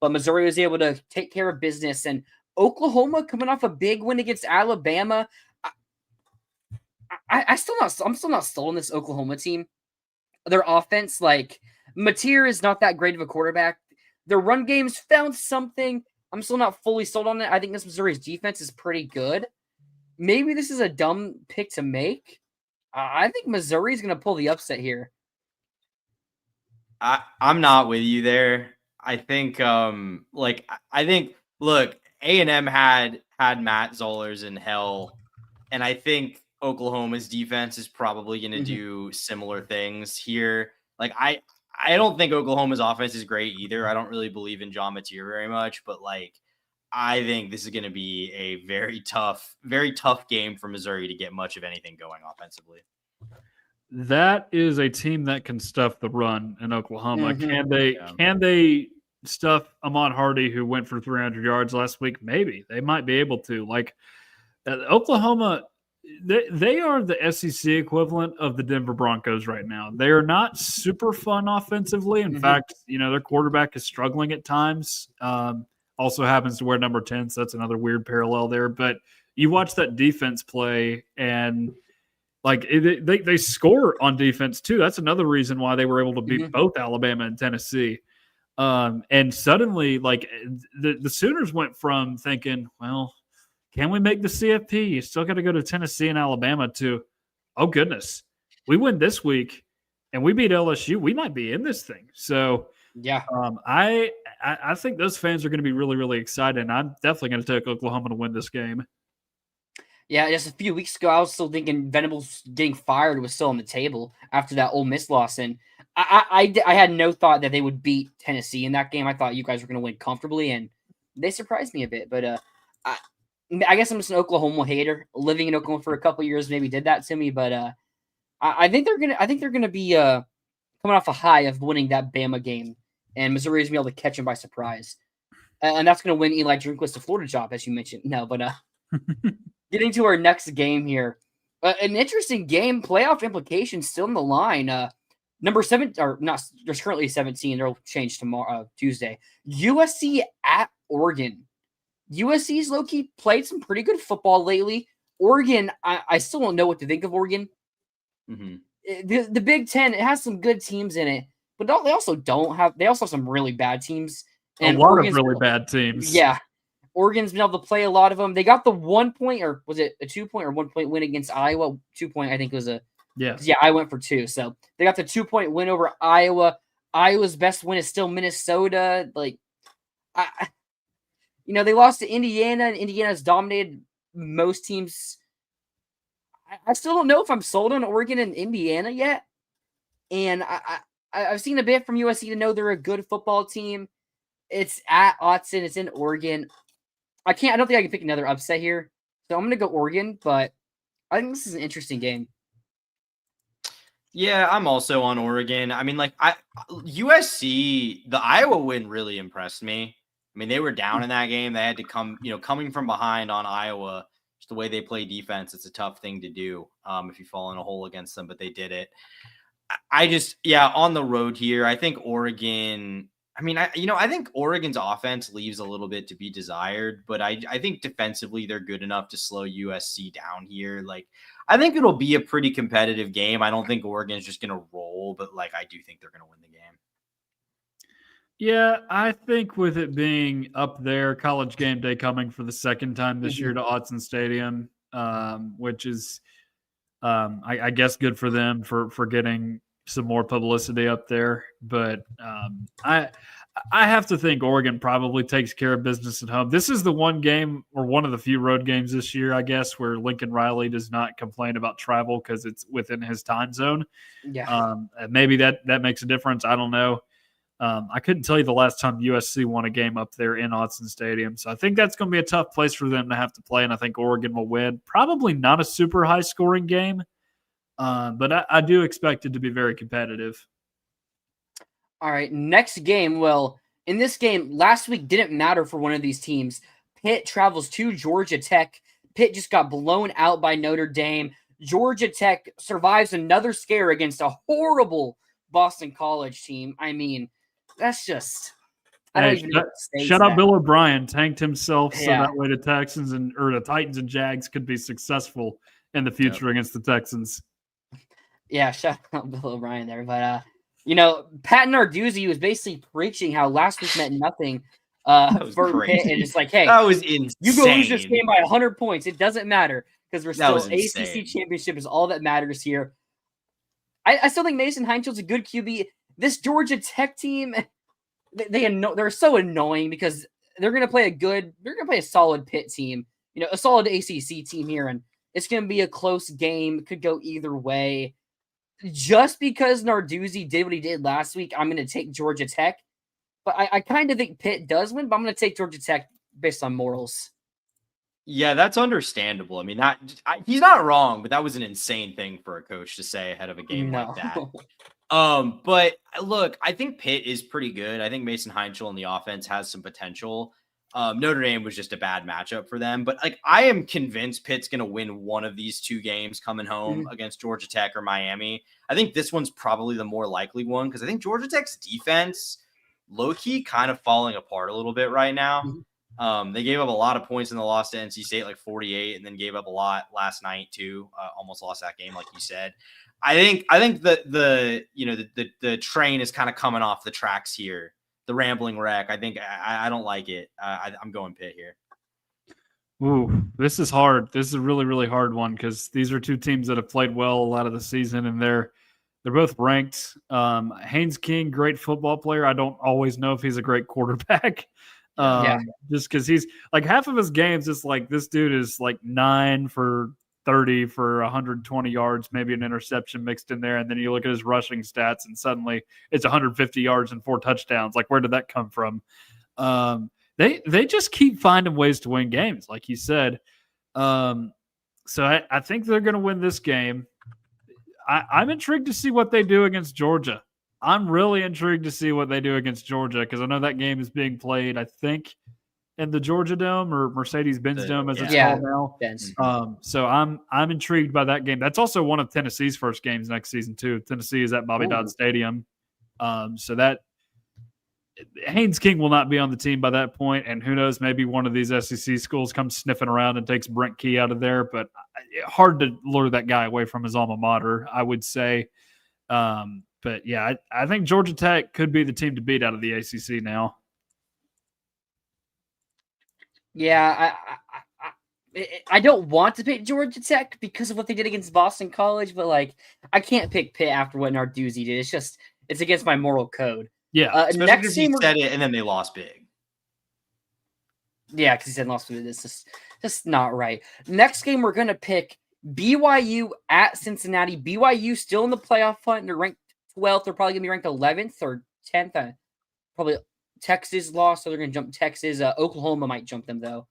But Missouri was able to take care of business. And Oklahoma coming off a big win against Alabama. I'm still not sold on this Oklahoma team. Their offense, like Mateer is not that great of a quarterback. Their run game's found something. I'm still not fully sold on it. I think this Missouri's defense is pretty good. Maybe this is a dumb pick to make. I think Missouri's going to pull the upset here. I'm not with you there. I think, look, A&M had Matt Zollers in hell, and I think Oklahoma's defense is probably going to do similar things here. Like, I don't think Oklahoma's offense is great either. I don't really believe in John Mateer very much, but like, I think this is going to be a very tough game for Missouri to get much of anything going offensively. That is a team that can stuff the run in Oklahoma. Can they stuff Ahmad Hardy, who went for 300 yards last week? Maybe they might be able to. Like Oklahoma, they are the SEC equivalent of the Denver Broncos right now. They are not super fun offensively. In fact, their quarterback is struggling at times. Also happens to wear number 10, so that's another weird parallel there. But you watch that defense play, and like they score on defense too. That's another reason why they were able to beat both Alabama and Tennessee. And suddenly, like the Sooners went from thinking, well, can we make the CFP? You still got to go to Tennessee and Alabama to, oh goodness, we win this week and we beat LSU. We might be in this thing. So yeah, I think those fans are going to be really, really excited. And I'm definitely going to take Oklahoma to win this game. Yeah, just a few weeks ago, I was still thinking Venables getting fired was still on the table after that Ole Miss loss. And I had no thought that they would beat Tennessee in that game. I thought you guys were going to win comfortably, and they surprised me a bit. But I guess I'm just an Oklahoma hater. Living in Oklahoma for a couple years maybe did that to me. But I think they're gonna be coming off a high of winning that Bama game, and Missouri is gonna be able to catch them by surprise, and that's gonna win Eli Drinkwitz the Florida job, as you mentioned. No, but getting to our next game here, an interesting game, playoff implications still in the line. Number 7 or not? There's currently 17. They'll change tomorrow, Tuesday. USC at Oregon. USC's low-key played some pretty good football lately. Oregon, I still don't know what to think of Oregon. Mm-hmm. The Big Ten, it has some good teams in it, but they also have some really bad teams. And a lot Oregon's of really bad teams. Yeah. Oregon's been able to play a lot of them. They got the 1 point, or was it a 2 point or 1 point win against Iowa? 2 point, I think it was yeah, I went for 2. So they got the 2 point win over Iowa. Iowa's best win is still Minnesota. Like, they lost to Indiana, and Indiana's dominated most teams. I still don't know if I'm sold on Oregon and Indiana yet. And I've seen a bit from USC to know they're a good football team. It's at Autzen. It's in Oregon. I don't think I can pick another upset here. So I'm going to go Oregon, but I think this is an interesting game. Yeah, I'm also on Oregon. I mean, USC, the Iowa win really impressed me. I mean, they were down in that game. They had to coming from behind on Iowa. Just the way they play defense, it's a tough thing to do if you fall in a hole against them, but they did it. On the road here, I think Oregon. I mean, I think Oregon's offense leaves a little bit to be desired, but I think defensively they're good enough to slow USC down here. Like, I think it'll be a pretty competitive game. I don't think Oregon's just going to roll, but I do think they're going to win the game. Yeah, I think with it being up there, College Game Day coming for the second time this year to Autzen Stadium, which is, I guess, good for them for getting some more publicity up there. But I have to think Oregon probably takes care of business at home. This is the one game, or one of the few road games this year, I guess, where Lincoln Riley does not complain about travel because it's within his time zone. Yeah. Maybe that makes a difference. I don't know. I couldn't tell you the last time USC won a game up there in Autzen Stadium. So I think that's going to be a tough place for them to have to play, and I think Oregon will win. Probably not a super high-scoring game, but I do expect it to be very competitive. All right, next game. Well, in this game, last week didn't matter for one of these teams. Pitt travels to Georgia Tech. Pitt just got blown out by Notre Dame. Georgia Tech survives another scare against a horrible Boston College team. I mean, that's just – I don't even know what to say. Shut up, Bill O'Brien tanked himself so Yeah. that way the Titans and Jags could be successful in the future against the Texans. Yeah, shut up, Bill O'Brien there. But, Pat Narduzzi was basically preaching how last week meant nothing for Pitt. And it's like, hey, that was insane. You go lose this game by 100 points. It doesn't matter because we're still insane. ACC championship is all that matters here. I still think Mason Heinzel's a good QB. This Georgia Tech team, they're so annoying because they're going to play a solid Pitt team, a solid ACC team here, and it's going to be a close game. It could go either way. Just because Narduzzi did what he did last week, I'm going to take Georgia Tech. But I kind of think Pitt does win, but I'm going to take Georgia Tech based on morals. Yeah, that's understandable. I mean, he's not wrong, but that was an insane thing for a coach to say ahead of a game like that. But look, I think Pitt is pretty good. I think Mason Heinzel in the offense has some potential. Notre Dame was just a bad matchup for them, but I am convinced Pitt's going to win one of these two games coming home against Georgia Tech or Miami. I think this one's probably the more likely one because I think Georgia Tech's defense low-key kind of falling apart a little bit right now. They gave up a lot of points in the loss to NC State, 48, and then gave up a lot last night too. Almost lost that game, like you said. I think the train is kind of coming off the tracks here. The rambling wreck. I think I don't like it. I'm going Pitt here. Ooh, this is hard. This is a really, really hard one because these are two teams that have played well a lot of the season, and they're both ranked. Haynes King, great football player. I don't always know if he's a great quarterback. Just because he's half of his games, it's this dude is 9 for 30 for 120 yards, maybe an interception mixed in there. And then you look at his rushing stats and suddenly it's 150 yards and 4 touchdowns. Where did that come from? They just keep finding ways to win games, like you said. So I think they're going to win this game. I'm intrigued to see what they do against Georgia. I'm really intrigued to see what they do against Georgia because I know that game is being played, I think, in the Georgia Dome or Mercedes-Benz Dome as it's called now. Benz. So I'm intrigued by that game. That's also one of Tennessee's first games next season too. Tennessee is at Bobby Dodd Stadium. So that Haynes King will not be on the team by that point, and who knows, maybe one of these SEC schools comes sniffing around and takes Brent Key out of there, but hard to lure that guy away from his alma mater, I would say. But yeah, I think Georgia Tech could be the team to beat out of the ACC now. Yeah, I don't want to pick Georgia Tech because of what they did against Boston College, but like I can't pick Pitt after what Narduzzi did. It's against my moral code. Yeah, next he game said it and then they lost big. Yeah, because he said lost big. This is just not right. Next game we're gonna pick BYU at Cincinnati. BYU still in the playoff hunt. They're ranked 12th. They're probably gonna be ranked 11th or 10th. Probably Texas lost, so they're gonna jump Texas. Oklahoma might jump them though.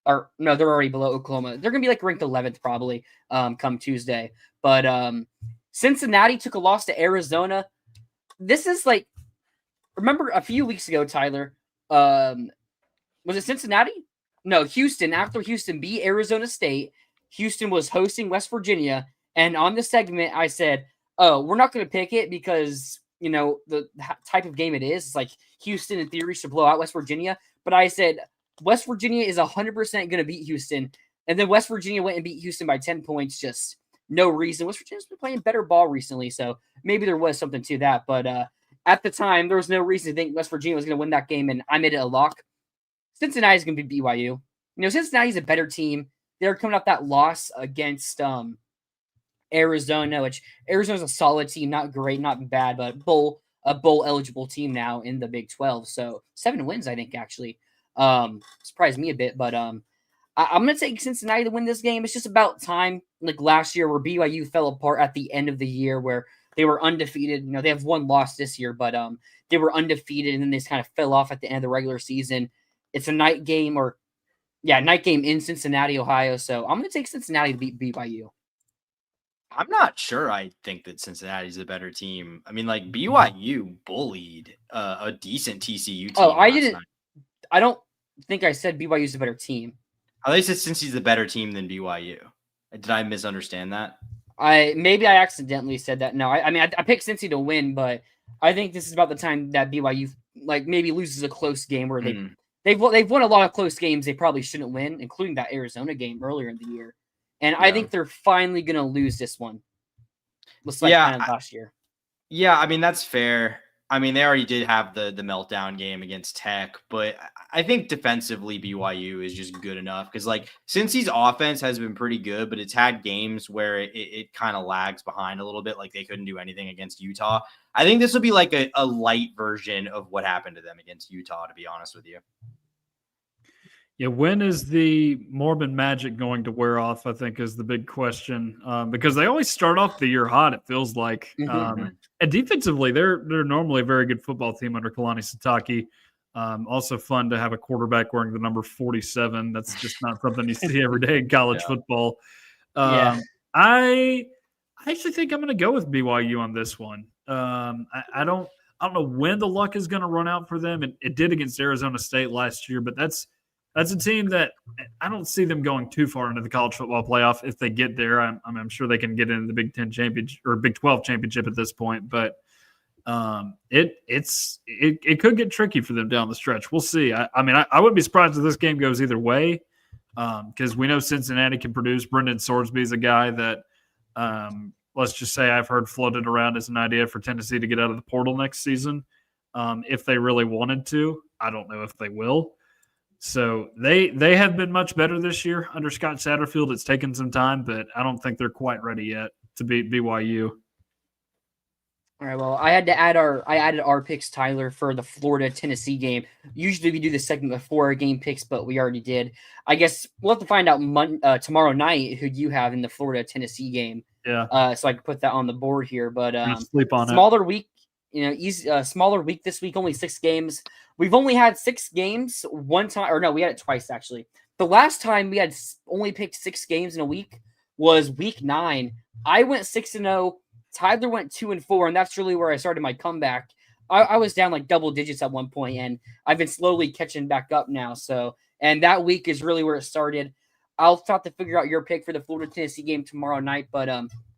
Or no, they're already below Oklahoma. They're gonna be like ranked 11th probably come Tuesday. But Cincinnati took a loss to Arizona. This is like, remember a few weeks ago, Tyler, was it Cincinnati? No, Houston. After Houston beat Arizona State, Houston was hosting West Virginia. And on the segment, I said, oh, we're not going to pick it because, you know, the type of game it is. It's like Houston, in theory, should blow out West Virginia. But I said, West Virginia is 100% going to beat Houston. And then West Virginia went and beat Houston by 10 points. Just no reason. West Virginia's been playing better ball recently. So maybe there was something to that. But at the time, there was no reason to think West Virginia was going to win that game. And I made it a lock. Cincinnati's going to be BYU. You know, Cincinnati's a better team. They're coming off that loss against Arizona, which Arizona's a solid team, not great, not bad, but a bowl eligible team now in the Big 12. So 7 wins, I think, actually. Surprised me a bit, but I'm going to take Cincinnati to win this game. It's just about time, like last year where BYU fell apart at the end of the year where they were undefeated. You know, they have 1 loss this year, but they were undefeated and then they just kind of fell off at the end of the regular season. It's a night game in Cincinnati, Ohio. So I'm going to take Cincinnati to beat BYU. I'm not sure I think that Cincinnati's a better team. I mean, like BYU bullied a decent TCU team. Oh, I don't think I said BYU's a better team. At least it's since he's a better team than BYU. Did I misunderstand that? Maybe I accidentally said that. No, I mean I picked Cincy to win, but I think this is about the time that BYU like maybe loses a close game where they've won a lot of close games they probably shouldn't win, including that Arizona game earlier in the year. And I think they're finally gonna lose this one. Looks like kind of last year. Yeah, I mean that's fair. I mean, they already did have the meltdown game against Tech, but I think defensively BYU is just good enough because, like, Cincy's offense has been pretty good, but it's had games where it kind of lags behind a little bit, like they couldn't do anything against Utah. I think this will be like a light version of what happened to them against Utah, to be honest with you. Yeah, when is the Morbin magic going to wear off, I think, is the big question. Because they always start off the year hot, it feels like. And defensively, they're normally a very good football team under Kalani Sitake. Also fun to have a quarterback wearing the number 47. That's just not something you see every day in college football. I actually think I'm going to go with BYU on this one. I don't know when the luck is going to run out for them. It did against Arizona State last year, but that's a team that I don't see them going too far into the college football playoff. If they get there, I'm sure they can get into the Big 10 championship or Big 12 championship at this point. But it could get tricky for them down the stretch. We'll see. I mean, I wouldn't be surprised if this game goes either way because we know Cincinnati can produce. Brendan Sorsby is a guy that let's just say I've heard floated around as an idea for Tennessee to get out of the portal next season if they really wanted to. I don't know if they will. So they have been much better this year under Scott Satterfield. It's taken some time, but I don't think they're quite ready yet to beat BYU. All right, well, I added our picks, Tyler, for the Florida-Tennessee game. Usually we do the segment before our game picks, but we already did. I guess we'll have to find out tomorrow night who you have in the Florida-Tennessee game. Yeah. So I can put that on the board here. But sleep on smaller week, smaller week this week, only 6 games. We've only had 6 games one time, or no, we had it twice actually. The last time we had only picked 6 games in a week was week 9. I went 6-0. Tyler went 2-4, and that's really where I started my comeback. I was down like double digits at one point, and I've been slowly catching back up now. So, and that week is really where it started. I'll have to figure out your pick for the Florida-Tennessee game tomorrow night, but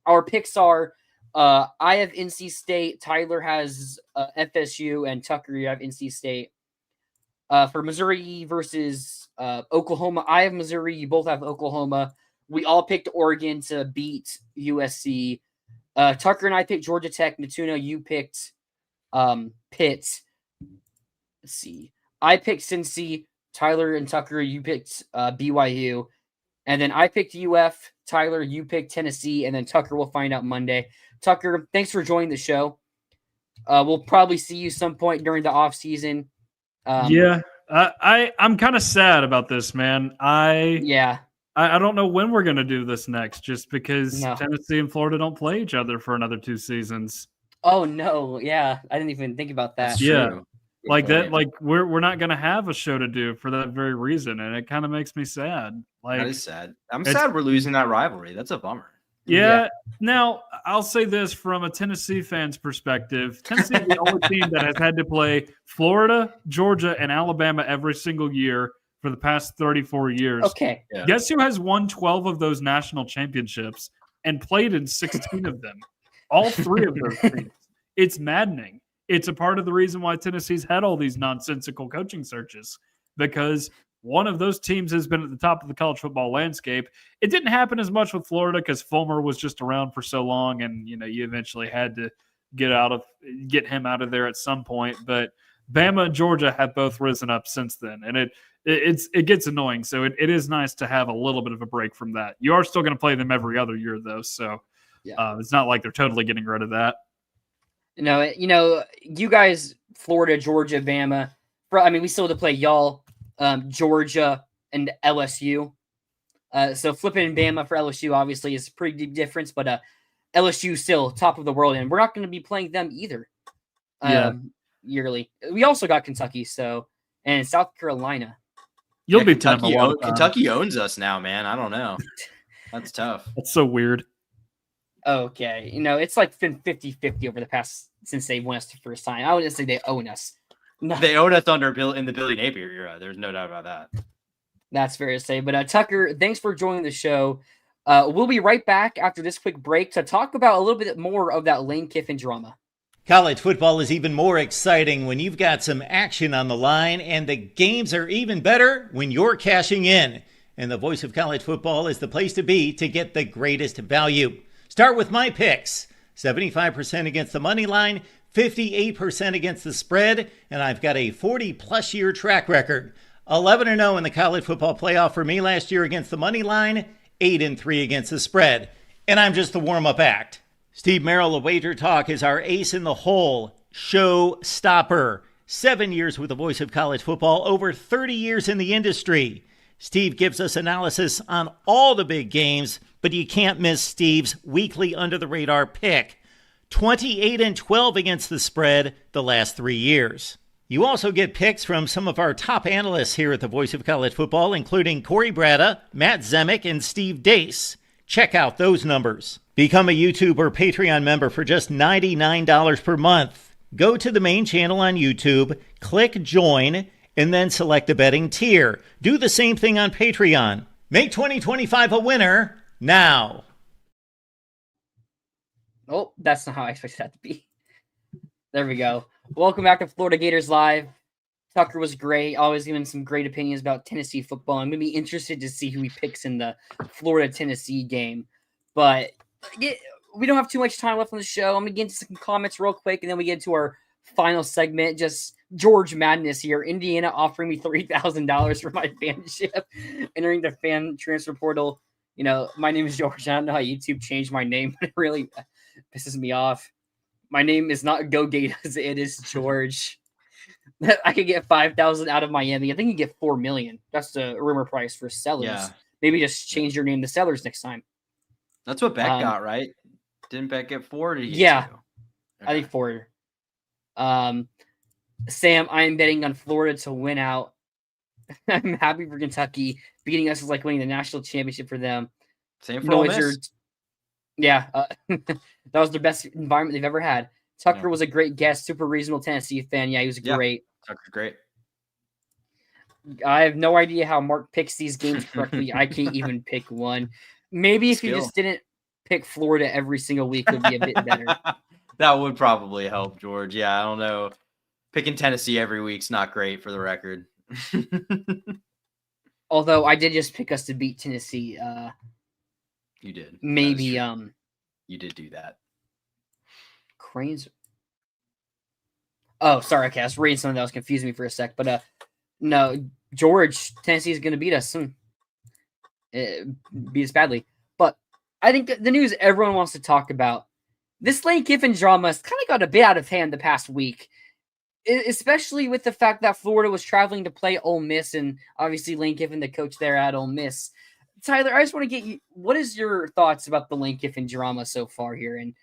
our picks are I have NC State, Tyler has FSU, and Tucker, you have NC State. For Missouri versus Oklahoma, I have Missouri, you both have Oklahoma. We all picked Oregon to beat USC. Tucker and I picked Georgia Tech. Natuna, you picked Pitt. Let's see. I picked Cincy. Tyler and Tucker, you picked BYU. And then I picked UF. Tyler, you picked Tennessee. And then Tucker, we'll find out Monday. Tucker, thanks for joining the show. We'll probably see you some point during the off season. I'm kind of sad about this, man. I don't know when we're going to do this next, just because Tennessee and Florida don't play each other for another 2 seasons. Oh no, yeah, I didn't even think about that. That's yeah, true. like that. Like we're not going to have a show to do for that very reason, and it kind of makes me sad. Like, that is sad. I'm sad we're losing that rivalry. That's a bummer. Yeah. Now, I'll say this from a Tennessee fan's perspective. Tennessee is the only team that has had to play Florida, Georgia, and Alabama every single year for the past 34 years. Okay. Yeah. Guess who has won 12 of those national championships and played in 16 of them? All 3 of those teams. It's maddening. It's a part of the reason why Tennessee's had all these nonsensical coaching searches, because one of those teams has been at the top of the college football landscape. It didn't happen as much with Florida because Fulmer was just around for so long, and you eventually had to get him out of there at some point. But Bama and Georgia have both risen up since then, and it gets annoying. So it is nice to have a little bit of a break from that. You are still going to play them every other year, though, so it's not like they're totally getting rid of that. No, you guys, Florida, Georgia, Bama. We still have to play y'all. Georgia and LSU. So flipping Bama for LSU obviously is a pretty deep difference, but LSU still top of the world, and we're not going to be playing them either yearly. We also got Kentucky, and South Carolina. You'll be Kentucky owns us now, man. I don't know. That's tough. That's so weird. Okay, it's like been 50-50 over the past since they won us the first time. I wouldn't say they own us. No. They own us in the Billy Napier era. There's no doubt about that. That's fair to say. But Tucker, thanks for joining the show. We'll be right back after this quick break to talk about a little bit more of that Lane Kiffin drama. College football is even more exciting when you've got some action on the line, and the games are even better when you're cashing in. And the Voice of College Football is the place to be to get the greatest value. Start with my picks. 75% against the money line, 58% against the spread, and I've got a 40-plus year track record. 11-0 in the college football playoff for me last year against the money line, 8-3 against the spread. And I'm just the warm-up act. Steve Merrill of Wager Talk is our ace in the hole, show stopper. 7 years with the Voice of College Football, over 30 years in the industry. Steve gives us analysis on all the big games, but you can't miss Steve's weekly under-the-radar pick. 28-12 against the spread the last 3 years. You also get picks from some of our top analysts here at the Voice of College Football, including Corey Bratta, Matt Zemek, and Steve Dace. Check out those numbers. Become a YouTube or Patreon member for just $99 per month. Go to the main channel on YouTube, click join, and then select the betting tier. Do the same thing on Patreon. Make 2025 a winner now. Oh, that's not how I expected that to be. There we go. Welcome back to Florida Gators Live. Tucker was great, always giving some great opinions about Tennessee football. I'm going to be interested to see who he picks in the Florida-Tennessee game. But we don't have too much time left on the show. I'm going to get into some comments real quick, and then we get into our final segment. Just George Madness here. Indiana offering me $3,000 for my fanship, entering the fan transfer portal. My name is George. I don't know how YouTube changed my name. It really pisses me off. My name is not Go Gators. It is George. I could get 5,000 out of Miami. I think you get 4 million. That's the rumor price for sellers. Yeah. Maybe just change your name to sellers next time. That's what Beck got, right? Didn't Beck get 4? Or yeah, I think 4. Sam, I am betting on Florida to win out. I'm happy for Kentucky. Beating us is like winning the national championship for them. Same for Ole Miss. Yeah, that was the best environment they've ever had. Tucker was a great guest, super reasonable Tennessee fan. Yeah, he was great. Tucker's great. I have no idea how Mark picks these games correctly. I can't even pick one. Maybe if you just didn't pick Florida every single week, it would be a bit better. That would probably help, George. Yeah, I don't know. Picking Tennessee every week's not great for the record. Although I did just pick us to beat Tennessee. You did. Maybe you did do that. Cranes. Oh, sorry, okay. I was reading something that was confusing me for a sec, but no, George, Tennessee is going to beat us soon. Beat us badly. But I think the news everyone wants to talk about, this Lane Kiffin drama has kind of got a bit out of hand the past week, especially with the fact that Florida was traveling to play Ole Miss, and obviously Lane Kiffin, the coach there at Ole Miss. Tyler, I just want to get you, what is your thoughts about the Lane Kiffin drama so far here? And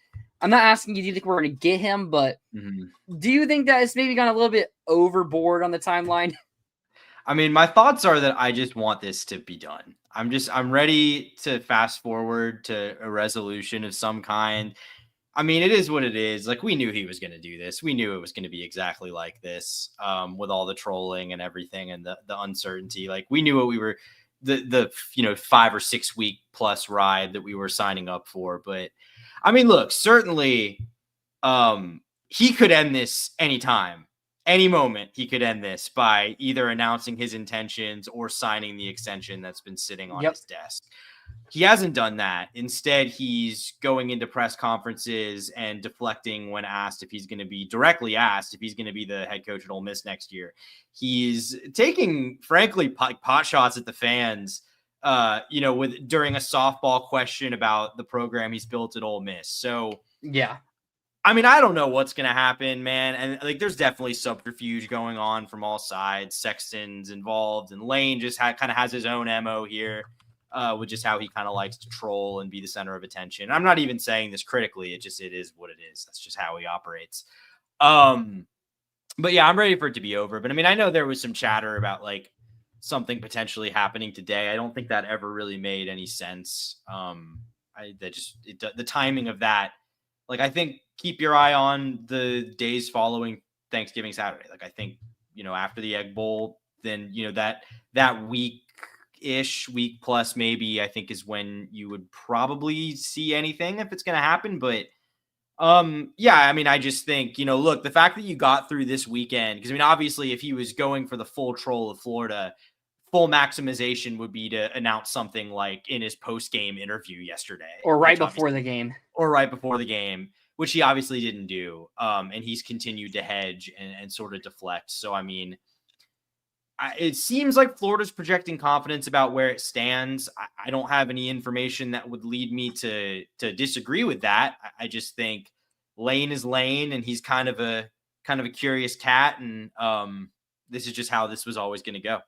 I'm not asking you, do you think we're going to get him, but do you think that it's maybe gone a little bit overboard on the timeline? I mean, my thoughts are that I just want this to be done. I'm ready to fast forward to a resolution of some kind. I mean, it is what it is. Like, we knew he was going to do this. We knew it was going to be exactly like this, with all the trolling and everything and the uncertainty. Like, we knew what we were, the 5 or 6 week plus ride that we were signing up for. But I mean, look, certainly he could end this anytime. Any moment he could end this by either announcing his intentions or signing the extension that's been sitting on his desk. He hasn't done that. Instead, he's going into press conferences and deflecting when asked if he's going to be directly asked if he's going to be the head coach at Ole Miss next year. He's taking, frankly, pot shots at the fans, during a softball question about the program he's built at Ole Miss. So, yeah. I mean, I don't know what's going to happen, man. And like, there's definitely subterfuge going on from all sides. Sexton's involved, and Lane just kind of has his own MO here, with just how he kind of likes to troll and be the center of attention. I'm not even saying this critically. It is what it is. That's just how he operates. But yeah, I'm ready for it to be over. But I mean, I know there was some chatter about like something potentially happening today. I don't think that ever really made any sense. The timing of that, like, I think keep your eye on the days following Thanksgiving Saturday. Like, I think, after the Egg Bowl, then, that week plus maybe, I think is when you would probably see anything if it's going to happen. But yeah, I mean, I just think, look, the fact that you got through this weekend, because I mean, obviously if he was going for the full troll of Florida, full maximization would be to announce something like in his post-game interview yesterday. Or right before the game. Which he obviously didn't do. And he's continued to hedge and sort of deflect. So, I mean, it seems like Florida's projecting confidence about where it stands. I don't have any information that would lead me to disagree with that. I just think Lane is Lane, and he's kind of a curious cat. And this is just how this was always going to go.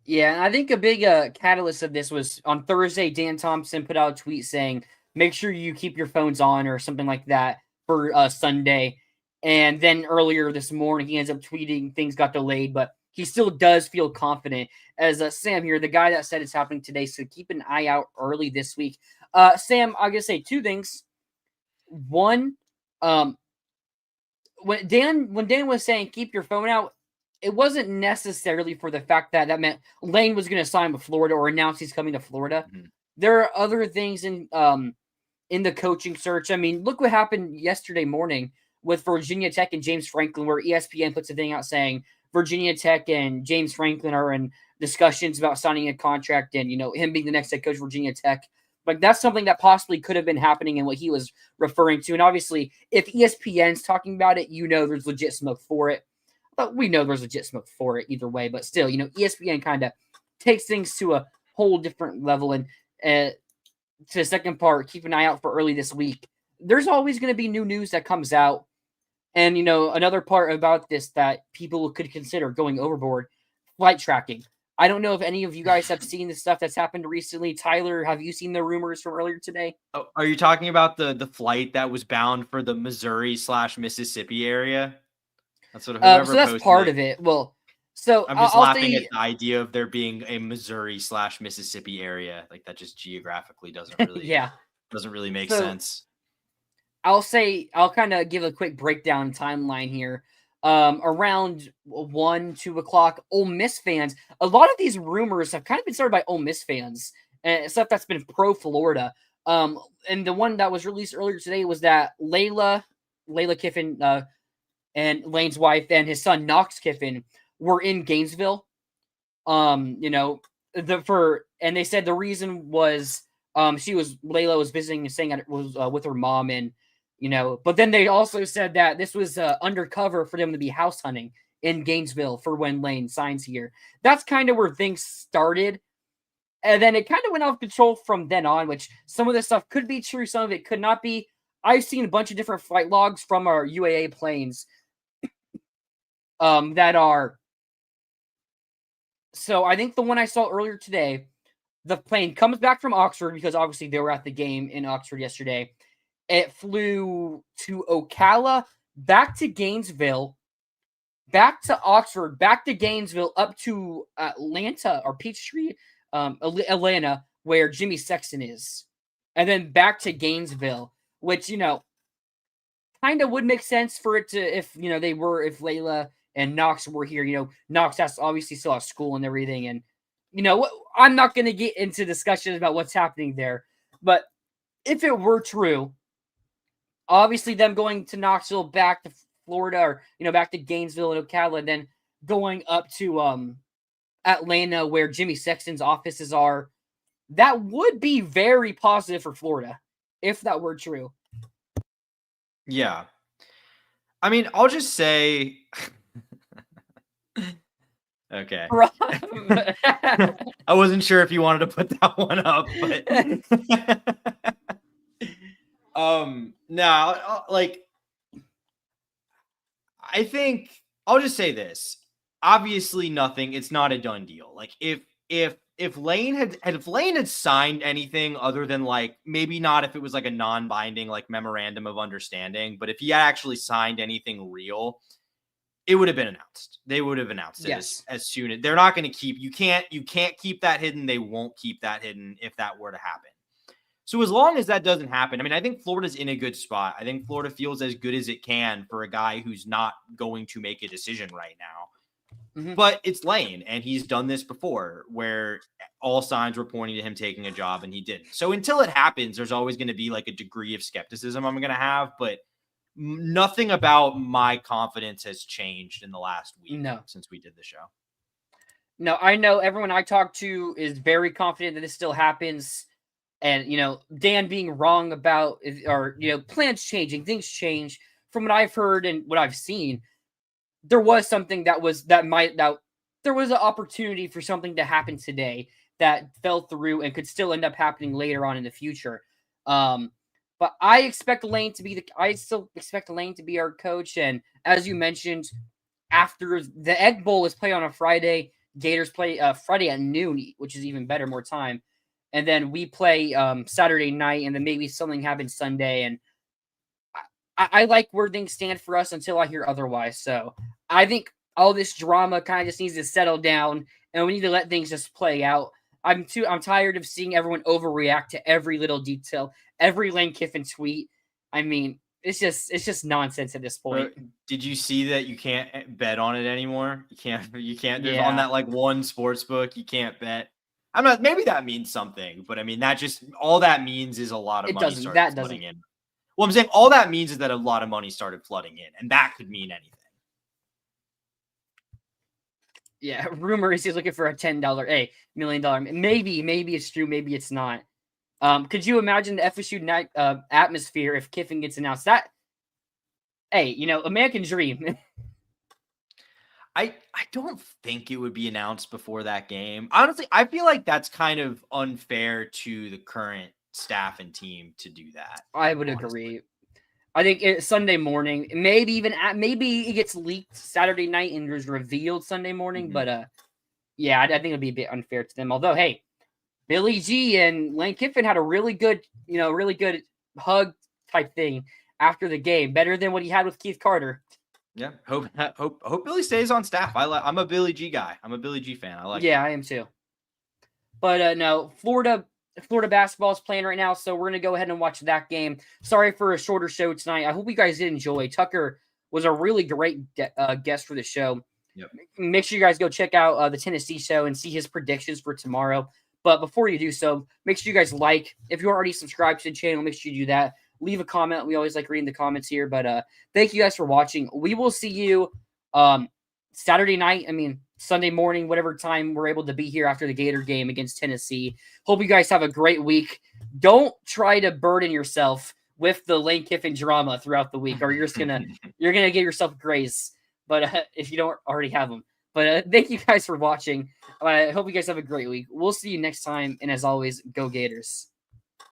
Yeah, I think a big catalyst of this was on Thursday, Dan Thompson put out a tweet saying, make sure you keep your phones on or something like that for Sunday. And then earlier this morning, he ends up tweeting things got delayed, but he still does feel confident. As Sam here, the guy that said it's happening today, so keep an eye out early this week. Sam, I'm going to say two things. One, when Dan was saying keep your phone out, it wasn't necessarily for the fact that meant Lane was going to sign with Florida or announce he's coming to Florida. Mm-hmm. There are other things in the coaching search. I mean, look what happened yesterday morning with Virginia Tech and James Franklin, where ESPN puts a thing out saying Virginia Tech and James Franklin are in discussions about signing a contract and, him being the next head coach of Virginia Tech. Like, that's something that possibly could have been happening and what he was referring to. And obviously, if ESPN's talking about it, there's legit smoke for it. But we know there's legit smoke for it either way. But still, ESPN kind of takes things to a whole different level. And to the second part, keep an eye out for early this week. There's always going to be new news that comes out. And, another part about this that people could consider going overboard, flight tracking. I don't know if any of you guys have seen the stuff that's happened recently. Tyler, have you seen the rumors from earlier today? Oh, are you talking about the flight that was bound for the Missouri/Mississippi area? That's what whoever so that's part of it. Well, so I'm just laughing at the idea of there being a Missouri/Mississippi area. Like, that just geographically doesn't really. Yeah. Doesn't really make So, sense. I'll kind of give a quick breakdown timeline here. Around 1-2 o'clock, Ole Miss fans. A lot of these rumors have kind of been started by Ole Miss fans and stuff that's been pro Florida. And the one that was released earlier today was that Layla Kiffin, and Lane's wife and his son Knox Kiffin were in Gainesville. And they said the reason was Layla was visiting and staying with her mom, and but then they also said that this was undercover for them to be house hunting in Gainesville for when Lane signs here. That's kind of where things started. And then it kind of went off control from then on, which some of this stuff could be true, some of it could not be. I've seen a bunch of different flight logs from our UAA planes that are. So I think the one I saw earlier today, the plane comes back from Oxford because obviously they were at the game in Oxford yesterday. It flew to Ocala, back to Gainesville, back to Oxford, back to Gainesville, up to Atlanta or Peachtree, Atlanta, where Jimmy Sexton is, and then back to Gainesville, which kind of would make sense for it to if Layla and Knox were here. Knox has obviously still have school and everything, and I'm not going to get into discussions about what's happening there, but if it were true, obviously them going to Knoxville, back to Florida, or back to Gainesville and Ocala, and then going up to Atlanta where Jimmy Sexton's offices are, that would be very positive for Florida if that were true. Yeah. I mean, I'll just say okay. I wasn't sure if you wanted to put that one up, but no, like I think I'll just say this. Obviously nothing, it's not a done deal. Like if Lane had signed anything other than like maybe not if it was like a non-binding like memorandum of understanding, but if he had actually signed anything real, it would have been announced. They would have announced it as soon as they're not going to keep you can't keep that hidden. They won't keep that hidden if that were to happen. So as long as that doesn't happen, I mean, I think Florida's in a good spot. I think Florida feels as good as it can for a guy who's not going to make a decision right now. Mm-hmm. But it's Lane, and he's done this before where all signs were pointing to him taking a job and he didn't. So until it happens, there's always going to be like a degree of skepticism I'm going to have, but nothing about my confidence has changed in the last week since we did the show. No, I know everyone I talk to is very confident that this still happens. And, Dan being wrong about, or, plans changing, things change. From what I've heard and what I've seen, there was something there was an opportunity for something to happen today that fell through and could still end up happening later on in the future. But I expect Lane to be I still expect Lane to be our coach. And as you mentioned, after the Egg Bowl is played on a Friday, Gators play Friday at noon, which is even better, more time. And then we play Saturday night, and then maybe something happens Sunday. And I like where things stand for us until I hear otherwise. So I think all this drama kind of just needs to settle down, and we need to let things just play out. I'm tired of seeing everyone overreact to every little detail, every Lane Kiffin tweet. I mean, it's just nonsense at this point. Did you see that you can't bet on it anymore? You can't. There's on that like one sports book, you can't bet. Maybe that means something, but I mean, all that means is a lot of money started flooding in. Well, I'm saying all that means is that a lot of money started flooding in, and that could mean anything. Yeah, rumor is he's looking for a $10 million. Maybe it's true, maybe it's not. Could you imagine the FSU night atmosphere if Kiffin gets announced? That, American dream. I don't think it would be announced before that game. Honestly, I feel like that's kind of unfair to the current staff and team to do that. I would agree. I think it's Sunday morning. Maybe it gets leaked Saturday night and is revealed Sunday morning. Mm-hmm. But I think it'd be a bit unfair to them. Although, hey, Billy G and Lane Kiffin had a really good hug type thing after the game, better than what he had with Keith Carter. Yeah, hope Billy stays on staff. I'm a Billy G guy. I'm a Billy G fan. I like. Yeah, I am too. But no, Florida. Florida basketball is playing right now, so we're going to go ahead and watch that game. Sorry for a shorter show tonight. I hope you guys did enjoy. Tucker was a really great guest for the show. Yep. Make sure you guys go check out the Tennessee show and see his predictions for tomorrow. But before you do so, make sure you guys like. If you're already subscribed to the channel, make sure you do that. Leave a comment. We always like reading the comments here. But thank you guys for watching. We will see you Saturday night. Sunday morning, whatever time we're able to be here after the Gator game against Tennessee. Hope you guys have a great week. Don't try to burden yourself with the Lane Kiffin drama throughout the week, or you're gonna get yourself grace. But if you don't already have them. But thank you guys for watching. I hope you guys have a great week. We'll see you next time. And as always, go Gators.